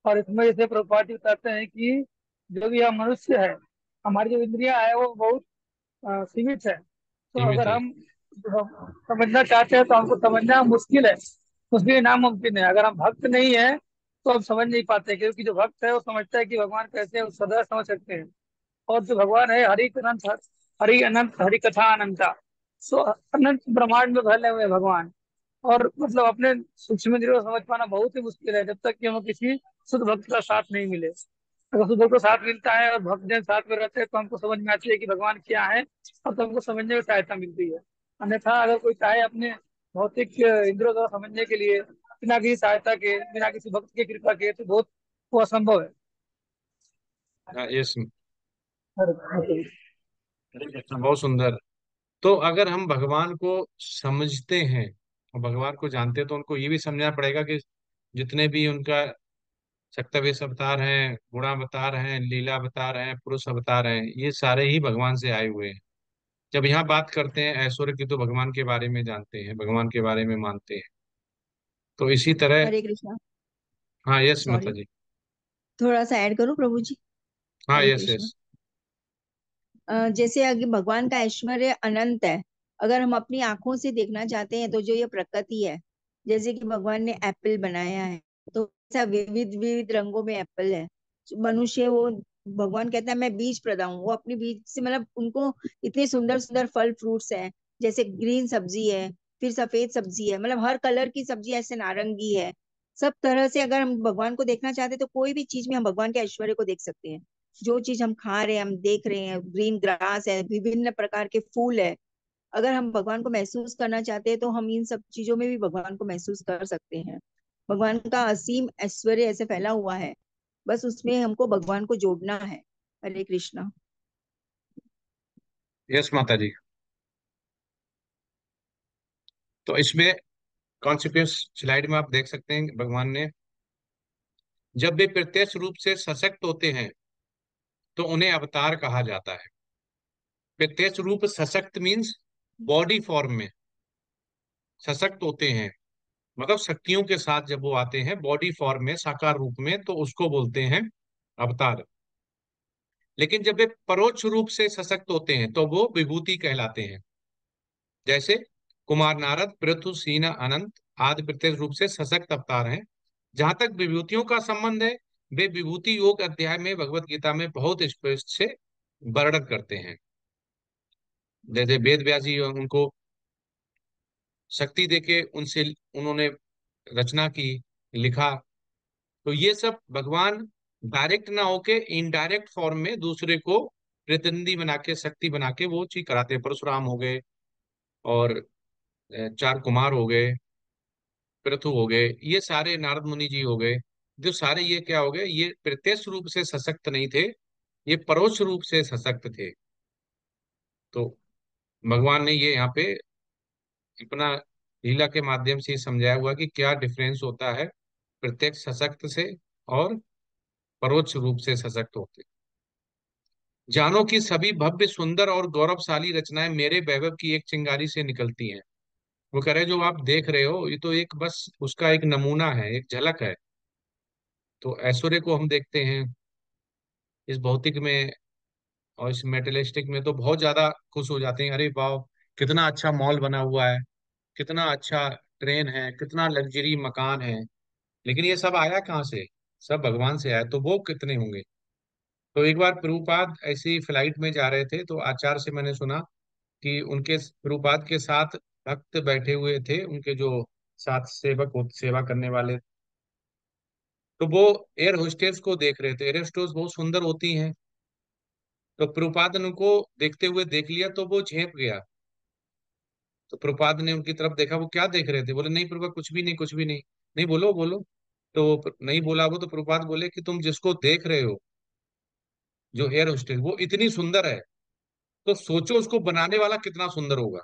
और इसमें जैसे प्रभुपाद जी बताते हैं कि जो भी हम मनुष्य है, हमारी जो इंद्रियां है वो बहुत सीमित है। तो सीमित अगर है। हम समझना चाहते हैं तो हमको समझना मुश्किल है, कुछ भी नामुमकिन है। अगर हम भक्त नहीं है तो हम समझ नहीं पाते, क्योंकि जो भक्त है वो समझता है कि भगवान कैसे है, वो सदा समझ सकते हैं। और जो भगवान है हरि अनंत, हरि कथा अनंता। सो अनंत ब्रह्मांड में फैले हुए हैं भगवान। और मतलब अपने सूक्ष्म इंद्रियों को समझ पाना बहुत ही मुश्किल है, जब तक कि हमें किसी शुद्ध भक्त का साथ नहीं मिले। अगर शुद्ध भक्त का साथ मिलता है और भक्त जन साथ में रहते हैं तो हमको समझ में आती है कि भगवान क्या है, और तो हमको समझने में सहायता मिलती है। अन्यथा अगर कोई चाहे अपने भौतिक इंद्रियों द्वारा समझने के लिए बिना किसी सहायता के, बिना किसी भक्त की कृपा के, तो बहुत वो असंभव है। हाँ यस। हरे बहुत सुंदर। तो अगर हम भगवान को समझते हैं और भगवान को जानते हैं, तो उनको ये भी समझना पड़ेगा कि जितने भी उनका सप्तविश अवतार हैं, गुणावतार हैं, लीला अवतार हैं, पुरुष अवतार हैं, ये सारे ही भगवान से आए हुए हैं। जब यहाँ बात करते हैं ऐश्वर्य की, तो भगवान के बारे में जानते हैं, भगवान के बारे में मानते हैं। तो इसी तरह। हरे कृष्णा। हाँ यस माता सॉरी, जी। थोड़ा सा ऐड करूं प्रभु जी। हाँ हरे यस कृष्णा। यस। जैसे अगर भगवान का ऐश्वर्य अनंत है, अगर हम अपनी आंखों से देखना चाहते हैं तो जो ये प्रकृति है, जैसे कि भगवान ने एप्पल बनाया है, तो ऐसा विविध विविध रंगों में एप्पल है। मनुष्य वो भगवान कहता है मैं बीज प्रदा हूँ, वो अपनी बीज से मतलब उनको इतने सुंदर सुंदर फल फ्रूट्स हैं, जैसे ग्रीन सब्जी है, फिर सफेद सब्जी है, मतलब हर कलर की सब्जी, ऐसे नारंगी है। सब तरह से अगर हम भगवान को देखना चाहते हैं तो कोई भी चीज में हम भगवान के ऐश्वर्य को देख सकते हैं। जो चीज हम खा रहे हैं, हम देख रहे हैं, ग्रीन ग्रास है, विभिन्न प्रकार के फूल है, अगर हम भगवान को महसूस करना चाहते हैं तो हम इन सब चीजों में भी भगवान को महसूस कर सकते हैं। भगवान का असीम ऐश्वर्य ऐसे फैला हुआ है, बस उसमें हमको भगवान को जोड़ना है। हरे कृष्णा। यस माता जी। तो इसमें कॉन्सिक्वेंस स्लाइड में आप देख सकते हैं भगवान ने, जब वे प्रत्यक्ष रूप से सशक्त होते हैं तो उन्हें अवतार कहा जाता है। प्रत्यक्ष रूप सशक्त मीन्स बॉडी फॉर्म में सशक्त होते हैं, मतलब शक्तियों के साथ जब वो आते हैं बॉडी फॉर्म में, साकार रूप में, तो उसको बोलते हैं अवतार। लेकिन जब वे परोक्ष रूप से सशक्त होते हैं तो वो विभूति कहलाते हैं। जैसे कुमार नारद, पृथु, सीना, अनंत आदि प्रत्यक्ष रूप से सशक्त अवतार हैं। जहां तक विभूतियों का संबंध है, वे विभूति योग अध्याय में भगवत गीता में बहुत स्पष्ट से वर्णन करते हैं। जैसे वेद व्यास जी उनको शक्ति देके उनसे उन्होंने रचना की, लिखा। तो ये सब भगवान डायरेक्ट ना होके इनडायरेक्ट फॉर्म में दूसरे को प्रतिनिधि बना के, शक्ति बना के वो चीज कराते हैं। परशुराम हो गए, और चार कुमार हो गए, पृथु हो गए, ये सारे नारद मुनि जी हो गए, जो सारे ये क्या हो गए, ये प्रत्यक्ष रूप से सशक्त नहीं थे, ये परोक्ष रूप से सशक्त थे। तो भगवान ने ये यहाँ पे अपना लीला के माध्यम से समझाया हुआ कि क्या डिफरेंस होता है प्रत्यक्ष सशक्त से और परोक्ष रूप से सशक्त होते। जानो कि सभी भव्य सुंदर और गौरवशाली रचनाएं मेरे वैभव की एक चिंगारी से निकलती हैं। वो कह रहे जो आप देख रहे हो ये तो एक बस उसका एक नमूना है, एक झलक है। तो ऐश्वर्य को हम देखते हैं इस भौतिक में और इस मेटेलिस्टिक में तो बहुत ज्यादा खुश हो जाते हैं, अरे वाह कितना अच्छा मॉल बना हुआ है, कितना अच्छा ट्रेन है, कितना लग्जरी मकान है। लेकिन ये सब आया कहाँ से? सब भगवान से आया, तो वो कितने होंगे? तो एक बार प्रभुपाद ऐसी फ्लाइट में जा रहे थे, तो आचार्य से मैंने सुना कि उनके प्रभुपाद के साथ भक्त बैठे हुए थे, उनके जो साथ सेवक सेवा करने वाले। तो वो एयर होस्टेस को देख रहे थे, एयर होस्टेस बहुत सुंदर होती हैं। तो प्रभुपाद ने उनको देखते हुए देख लिया तो वो झेप गया। तो प्रभुपाद ने उनकी तरफ देखा, वो क्या देख रहे थे? बोले नहीं प्रभुपाद कुछ भी नहीं, कुछ भी नहीं। नहीं बोलो बोलो। तो नहीं बोला वो, तो प्रभुपाद बोले कि तुम जिसको देख रहे हो, जो एयर होस्टेस, वो इतनी सुंदर है, तो सोचो उसको बनाने वाला कितना सुंदर होगा।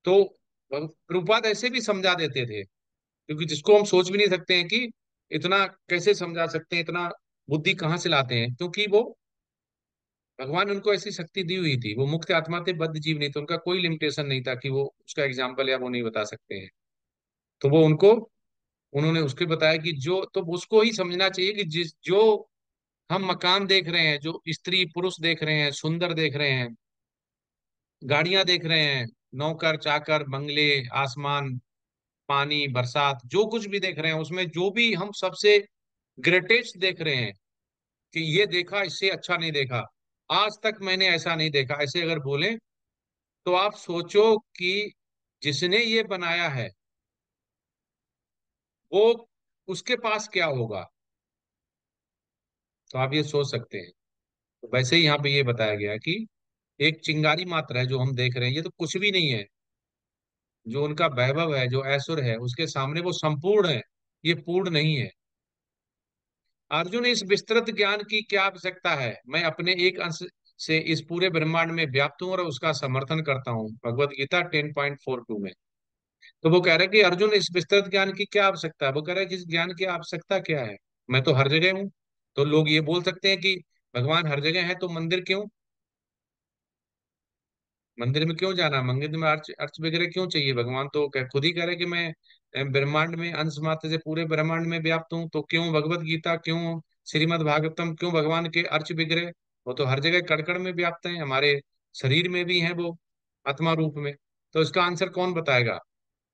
तो प्रभुपाद ऐसे भी समझा देते थे, क्योंकि जिसको हम सोच भी नहीं सकते हैं कि इतना कैसे समझा सकते हैं, इतना बुद्धि कहाँ से लाते हैं, क्योंकि वो भगवान उनको ऐसी शक्ति दी हुई थी। वो मुक्त आत्मा थे, बद्ध जीव नहीं थे, उनका कोई लिमिटेशन नहीं था कि वो उसका एग्जाम्पल या वो नहीं बता सकते हैं। तो वो उनको उन्होंने उसके बताया कि जो, तो उसको ही समझना चाहिए कि जिस जो हम मकान देख रहे हैं, जो स्त्री पुरुष देख रहे हैं, सुंदर देख रहे हैं, गाड़ियां देख रहे हैं, नौकर चाकर, बंगले, आसमान, पानी, बरसात, जो कुछ भी देख रहे हैं, उसमें जो भी हम सबसे ग्रेटेस्ट देख रहे हैं कि ये देखा इससे अच्छा नहीं देखा, आज तक मैंने ऐसा नहीं देखा, ऐसे अगर बोले, तो आप सोचो कि जिसने ये बनाया है वो, उसके पास क्या होगा। तो आप ये सोच सकते हैं। तो वैसे ही यहाँ पे ये बताया गया है कि एक चिंगारी मात्र है जो हम देख रहे हैं, ये तो कुछ भी नहीं है। जो उनका वैभव है, जो ऐश्वर्य है, उसके सामने वो संपूर्ण है, ये पूर्ण नहीं है। अर्जुन इस विस्तृत ज्ञान की क्या आवश्यकता है? मैं अपने एक अंश से इस पूरे ब्रह्मांड में व्याप्त हूँ और उसका समर्थन करता हूँ, भगवत गीता 10.42 में। तो वो कह रहे हैं कि अर्जुन इस विस्तृत ज्ञान की क्या आवश्यकता है? वो कह रहे हैं कि इस ज्ञान की आवश्यकता क्या है, मैं तो हर जगह हूँ। तो लोग ये बोल सकते हैं कि भगवान हर जगह है तो मंदिर क्यों, मंदिर में क्यों जाना, मंदिर में अर्च अर्च वगैरह क्यों चाहिए? भगवान तो खुद ही कह रहे कि मैं ब्रह्मांड में अंश मात्र से पूरे ब्रह्मांड में व्याप्त हूँ, तो क्यों भगवत गीता, क्यों श्रीमद् भागवतम, क्यों भगवान के अर्च विग्रह? वो तो हर जगह कड़कड़ में व्याप्त हैं, हमारे शरीर में भी हैं वो, आत्मा रूप में। तो इसका आंसर कौन बताएगा?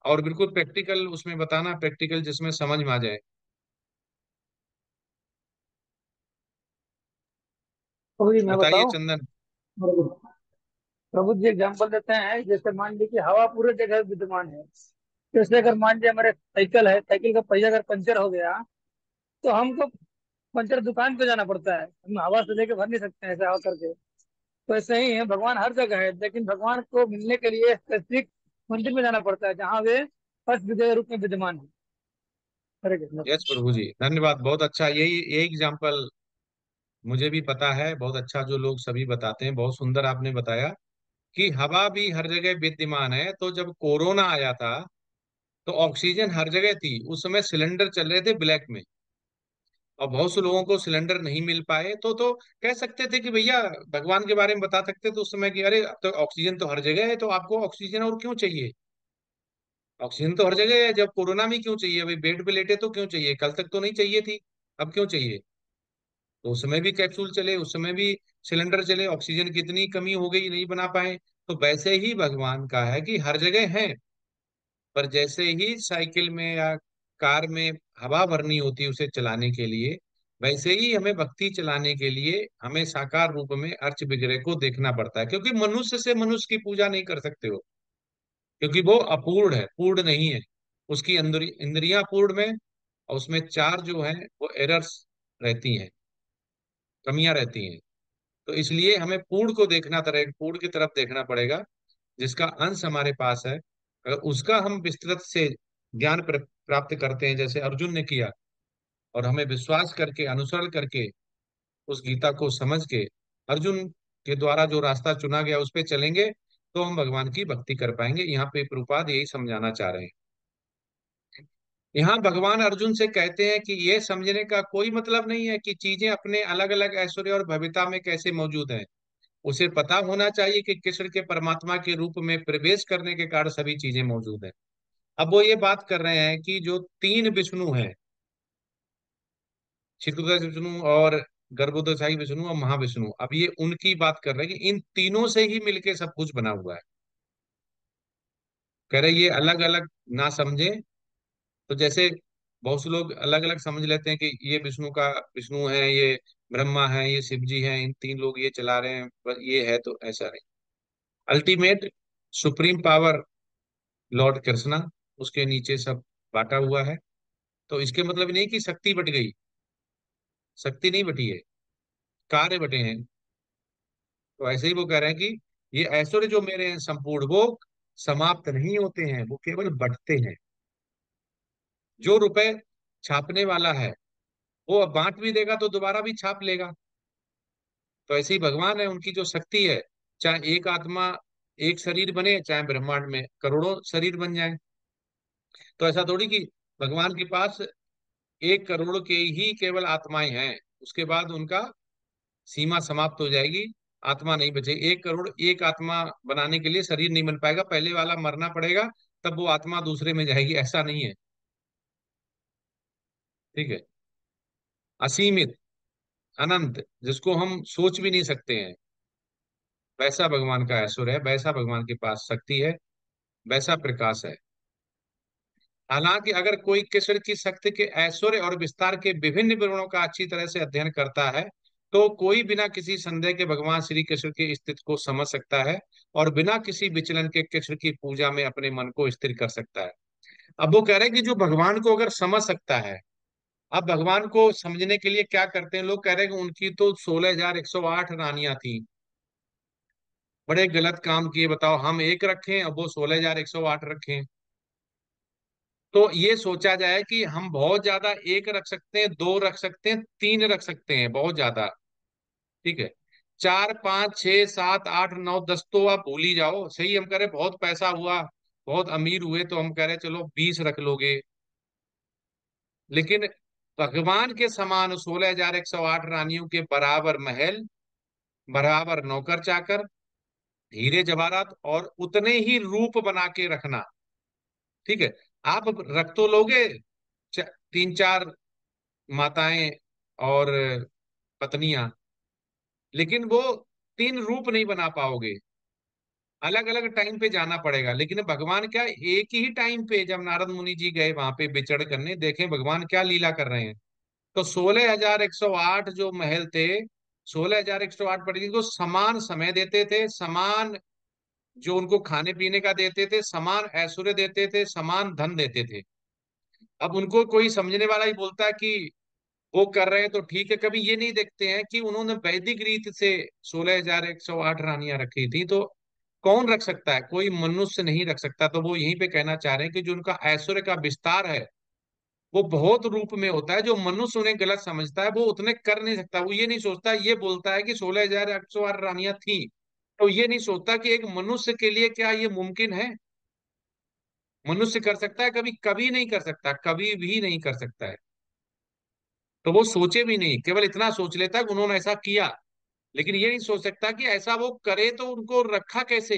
और बिल्कुल प्रैक्टिकल उसमें बताना, प्रैक्टिकल जिसमें समझ में आ जाए। प्रभु जी मैं बताइए बताऊं। चंदन। प्रभु जी एग्जाम्पल देते हैं, जैसे मान लीजिए कि हवा पूरे जगह विद्यमान है। जैसे अगर मान लीजिए हमारे साइकिल है, साइकिल का पहिया अगर पंचर हो गया, तो हमको पंचर दुकान पे जाना पड़ता है, हम हवा से लेके भर नहीं सकते हैं ऐसे हवा करके। तो ऐसे ही है, भगवान हर जगह है, लेकिन भगवान को मिलने के लिए स्पेसिफिक मंदिर में जाना पड़ता है जहाँ वे फर्स्ट विजय रूप में विद्यमान है। हरे कृष्ण। यस प्रभु जी, धन्यवाद, बहुत अच्छा। यही यही एग्जाम्पल मुझे भी पता है, बहुत अच्छा जो लोग सभी बताते हैं, बहुत सुंदर आपने बताया कि हवा भी हर जगह विद्यमान है। तो जब कोरोना आया था तो ऑक्सीजन हर जगह थी, उस समय सिलेंडर चल रहे थे ब्लैक में, और बहुत से लोगों को सिलेंडर नहीं मिल पाए। तो कह सकते थे कि भैया भगवान के बारे में बता सकते तो उस समय कि अरे अब तो ऑक्सीजन तो हर जगह है, तो आपको ऑक्सीजन और क्यों चाहिए? ऑक्सीजन तो हर जगह है, जब कोरोना में क्यों चाहिए? अभी बेड पे लेटे तो क्यों चाहिए? कल तक तो नहीं चाहिए थी, अब क्यों चाहिए? तो उस समय भी कैप्सूल चले, उस समय भी सिलेंडर चले, ऑक्सीजन की इतनी कमी हो गई, नहीं बना पाए। तो वैसे ही भगवान का है कि हर जगह है, पर जैसे ही साइकिल में या कार में हवा भरनी होती है उसे चलाने के लिए, वैसे ही हमें भक्ति चलाने के लिए हमें साकार रूप में अर्च विग्रह को देखना पड़ता है, क्योंकि मनुष्य से मनुष्य की पूजा नहीं कर सकते हो, क्योंकि वो अपूर्ण है, पूर्ण नहीं है। उसकी अंदर इंद्रियां पूर्ण में, और उसमें चार जो है वो एरर्स रहती हैं, कमियां रहती हैं। तो इसलिए हमें पूर्ण को देखना, तरह पूर्ण की तरफ देखना पड़ेगा, जिसका अंश हमारे पास है। अगर उसका हम विस्तृत से ज्ञान प्राप्त करते हैं, जैसे अर्जुन ने किया, और हमें विश्वास करके अनुसरण करके उस गीता को समझ के अर्जुन के द्वारा जो रास्ता चुना गया उस पे चलेंगे, तो हम भगवान की भक्ति कर पाएंगे। यहाँ पे प्रभुपाद यही समझाना चाह रहे हैं। यहाँ भगवान अर्जुन से कहते हैं कि ये समझने का कोई मतलब नहीं है कि चीजें अपने अलग अलग ऐश्वर्य और भव्यता में कैसे मौजूद हैं। उसे पता होना चाहिए कि कृष्ण के परमात्मा के रूप में प्रवेश करने के कारण सभी चीजें मौजूद हैं। अब वो ये बात कर रहे हैं कि जो तीन विष्णु हैं, क्षितिज विष्णु और गर्भोदशाही विष्णु और महाविष्णु, अब ये उनकी बात कर रहे हैं कि इन तीनों से ही मिलके सब कुछ बना हुआ है। कह रहे ये अलग अलग ना समझे। तो जैसे बहुत से लोग अलग अलग समझ लेते हैं कि ये विष्णु का विष्णु है, ये ब्रह्मा है, ये शिव जी है, इन तीन लोग ये चला रहे हैं, पर ये है, तो ऐसा नहीं। Ultimate supreme power Lord Krishna, उसके नीचे सब बांटा हुआ है। तो इसके मतलब नहीं कि शक्ति बट गई, शक्ति नहीं बटी है, कार्य बटे हैं। तो ऐसे ही वो कह रहे हैं कि ये ऐश्वर्य जो मेरे हैं संपूर्ण, वो समाप्त नहीं होते हैं, वो केवल बढ़ते हैं। जो रुपए छापने वाला है वो अब बांट भी देगा तो दोबारा भी छाप लेगा। तो ऐसे ही भगवान है, उनकी जो शक्ति है, चाहे एक आत्मा एक शरीर बने, चाहे ब्रह्मांड में करोड़ों शरीर बन जाए। तो ऐसा थोड़ी कि भगवान के पास 1 करोड़ के ही केवल आत्माएं हैं, उसके बाद उनका सीमा समाप्त हो जाएगी, आत्मा नहीं बचेगी। 1 करोड़ एक आत्मा बनाने के लिए शरीर नहीं बन पाएगा, पहले वाला मरना पड़ेगा, तब वो आत्मा दूसरे में जाएगी, ऐसा नहीं है। ठीक है, असीमित, अनंत, जिसको हम सोच भी नहीं सकते हैं, वैसा भगवान का ऐश्वर्य है, वैसा भगवान के पास शक्ति है, वैसा प्रकाश है। हालांकि अगर कोई कृष्ण की शक्ति के ऐश्वर्य और विस्तार के विभिन्न विवरणों का अच्छी तरह से अध्ययन करता है, तो कोई बिना किसी संदेह के भगवान श्री कृष्ण की स्थिति को समझ सकता है, और बिना किसी विचलन के कृष्ण की पूजा में अपने मन को स्थिर कर सकता है। अब वो कह रहे हैं कि जो भगवान को अगर समझ सकता है, अब भगवान को समझने के लिए क्या करते हैं लोग? कह रहे हैं कि उनकी तो 16,108 रानियां थी, बड़े गलत काम किए, बताओ, हम एक रखें अब वो 16,108 रखें। तो ये सोचा जाए कि हम बहुत ज्यादा एक रख सकते हैं, दो रख सकते हैं, तीन रख सकते हैं, बहुत ज्यादा। ठीक है, 4, 5, 6, 7, 8, 9, 10 तो आप भूल ही जाओ, सही। हम कह रहे बहुत पैसा हुआ, बहुत अमीर हुए, तो हम कह रहे चलो 20 रख लोगे। लेकिन भगवान के समान 16,108 रानियों के बराबर महल, बराबर नौकर चाकर, हीरे जवाहरात, और उतने ही रूप बना के रखना। ठीक है, आप रख तो लोगे 3, 4 माताएं और पत्नियां, लेकिन वो 3 रूप नहीं बना पाओगे, अलग अलग टाइम पे जाना पड़ेगा। लेकिन भगवान क्या, एक ही टाइम पे जब नारद मुनि जी गए वहां पे विचरण करने, देखें भगवान क्या लीला कर रहे हैं। तो 16,108 जो महल थे, 16,108 पंडित को समान समय देते थे, समान जो उनको खाने पीने का देते थे, समान ऐश्वर्य देते थे, समान धन देते थे। अब उनको कोई समझने वाला ही बोलता है कि वो कर रहे हैं तो ठीक है, कभी ये नहीं देखते हैं कि उन्होंने वैदिक रीत से 16,108 रानियां रखी थी, तो कौन रख सकता है? कोई मनुष्य नहीं रख सकता। तो वो यहीं पे कहना चाह रहे हैं कि जो उनका ऐश्वर्य का विस्तार है वो बहुत रूप में होता है। जो मनुष्य उन्हें गलत समझता है वो उतने कर नहीं सकता। वो ये नहीं सोचता, ये बोलता है कि 16,108 रानियां थी, तो ये नहीं सोचता कि एक मनुष्य के लिए क्या ये मुमकिन है? मनुष्य कर सकता है? कभी कभी नहीं कर सकता, कभी भी नहीं कर सकता है। तो वो सोचे भी नहीं, केवल इतना सोच लेता है कि उन्होंने ऐसा किया, लेकिन ये नहीं सोच सकता कि ऐसा वो करे तो उनको रखा कैसे।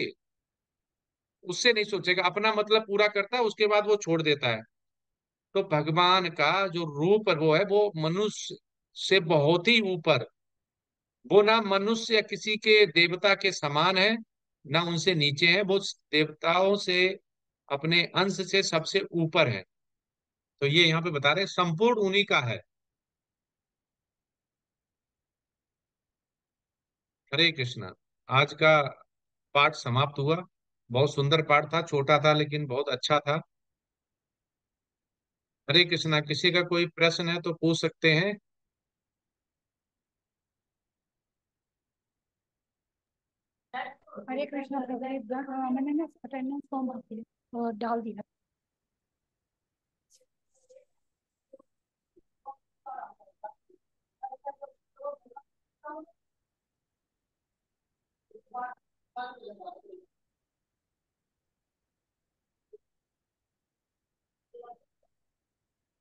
उससे नहीं सोचेगा, अपना मतलब पूरा करता है, उसके बाद वो छोड़ देता है। तो भगवान का जो रूप वो है वो मनुष्य से बहुत ही ऊपर। वो ना मनुष्य या किसी के देवता के समान है, ना उनसे नीचे है। वो देवताओं से, अपने अंश से सबसे ऊपर है। तो ये यहाँ पे बता रहे हैं, संपूर्ण उन्हीं का है। हरे कृष्णा। आज का पाठ समाप्त हुआ। बहुत सुंदर पाठ था, छोटा था लेकिन बहुत अच्छा था। हरे कृष्णा। किसी का कोई प्रश्न है तो पूछ सकते हैं। हरे कृष्णा प्रभु, मैंने ना अटेंडेंस फॉर्म भर दिया और डाल दिया।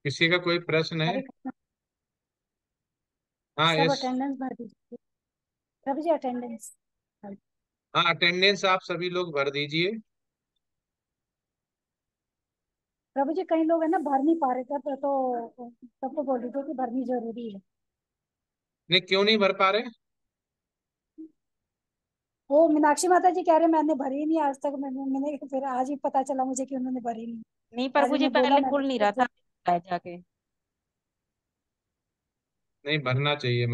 किसी का कोई प्रश्न है? हरे कृष्णा, हाँ, सब यस। अटेंडेंस भर दीजिए प्रभु जी, अटेंडेंस। हाँ, अटेंडेंस आप सभी लोग भर दीजिए। प्रभु जी कई लोग है ना भर नहीं पा रहे थे, तो सबको बोल दीजिए कि भरनी जरूरी है। नहीं, क्यों नहीं भर पा रहे? वो मीनाक्षी माता जी कह रहे मैंने भरी नहीं आज तक। मैंने फिर आज ही पता चला मुझे कि उन्होंने भरी नहीं। नहीं आज प्रभु जी, उन्हें बोला पहले मैंने खुल नहीं रहा था, जाके। नहीं, भरना चाहिए।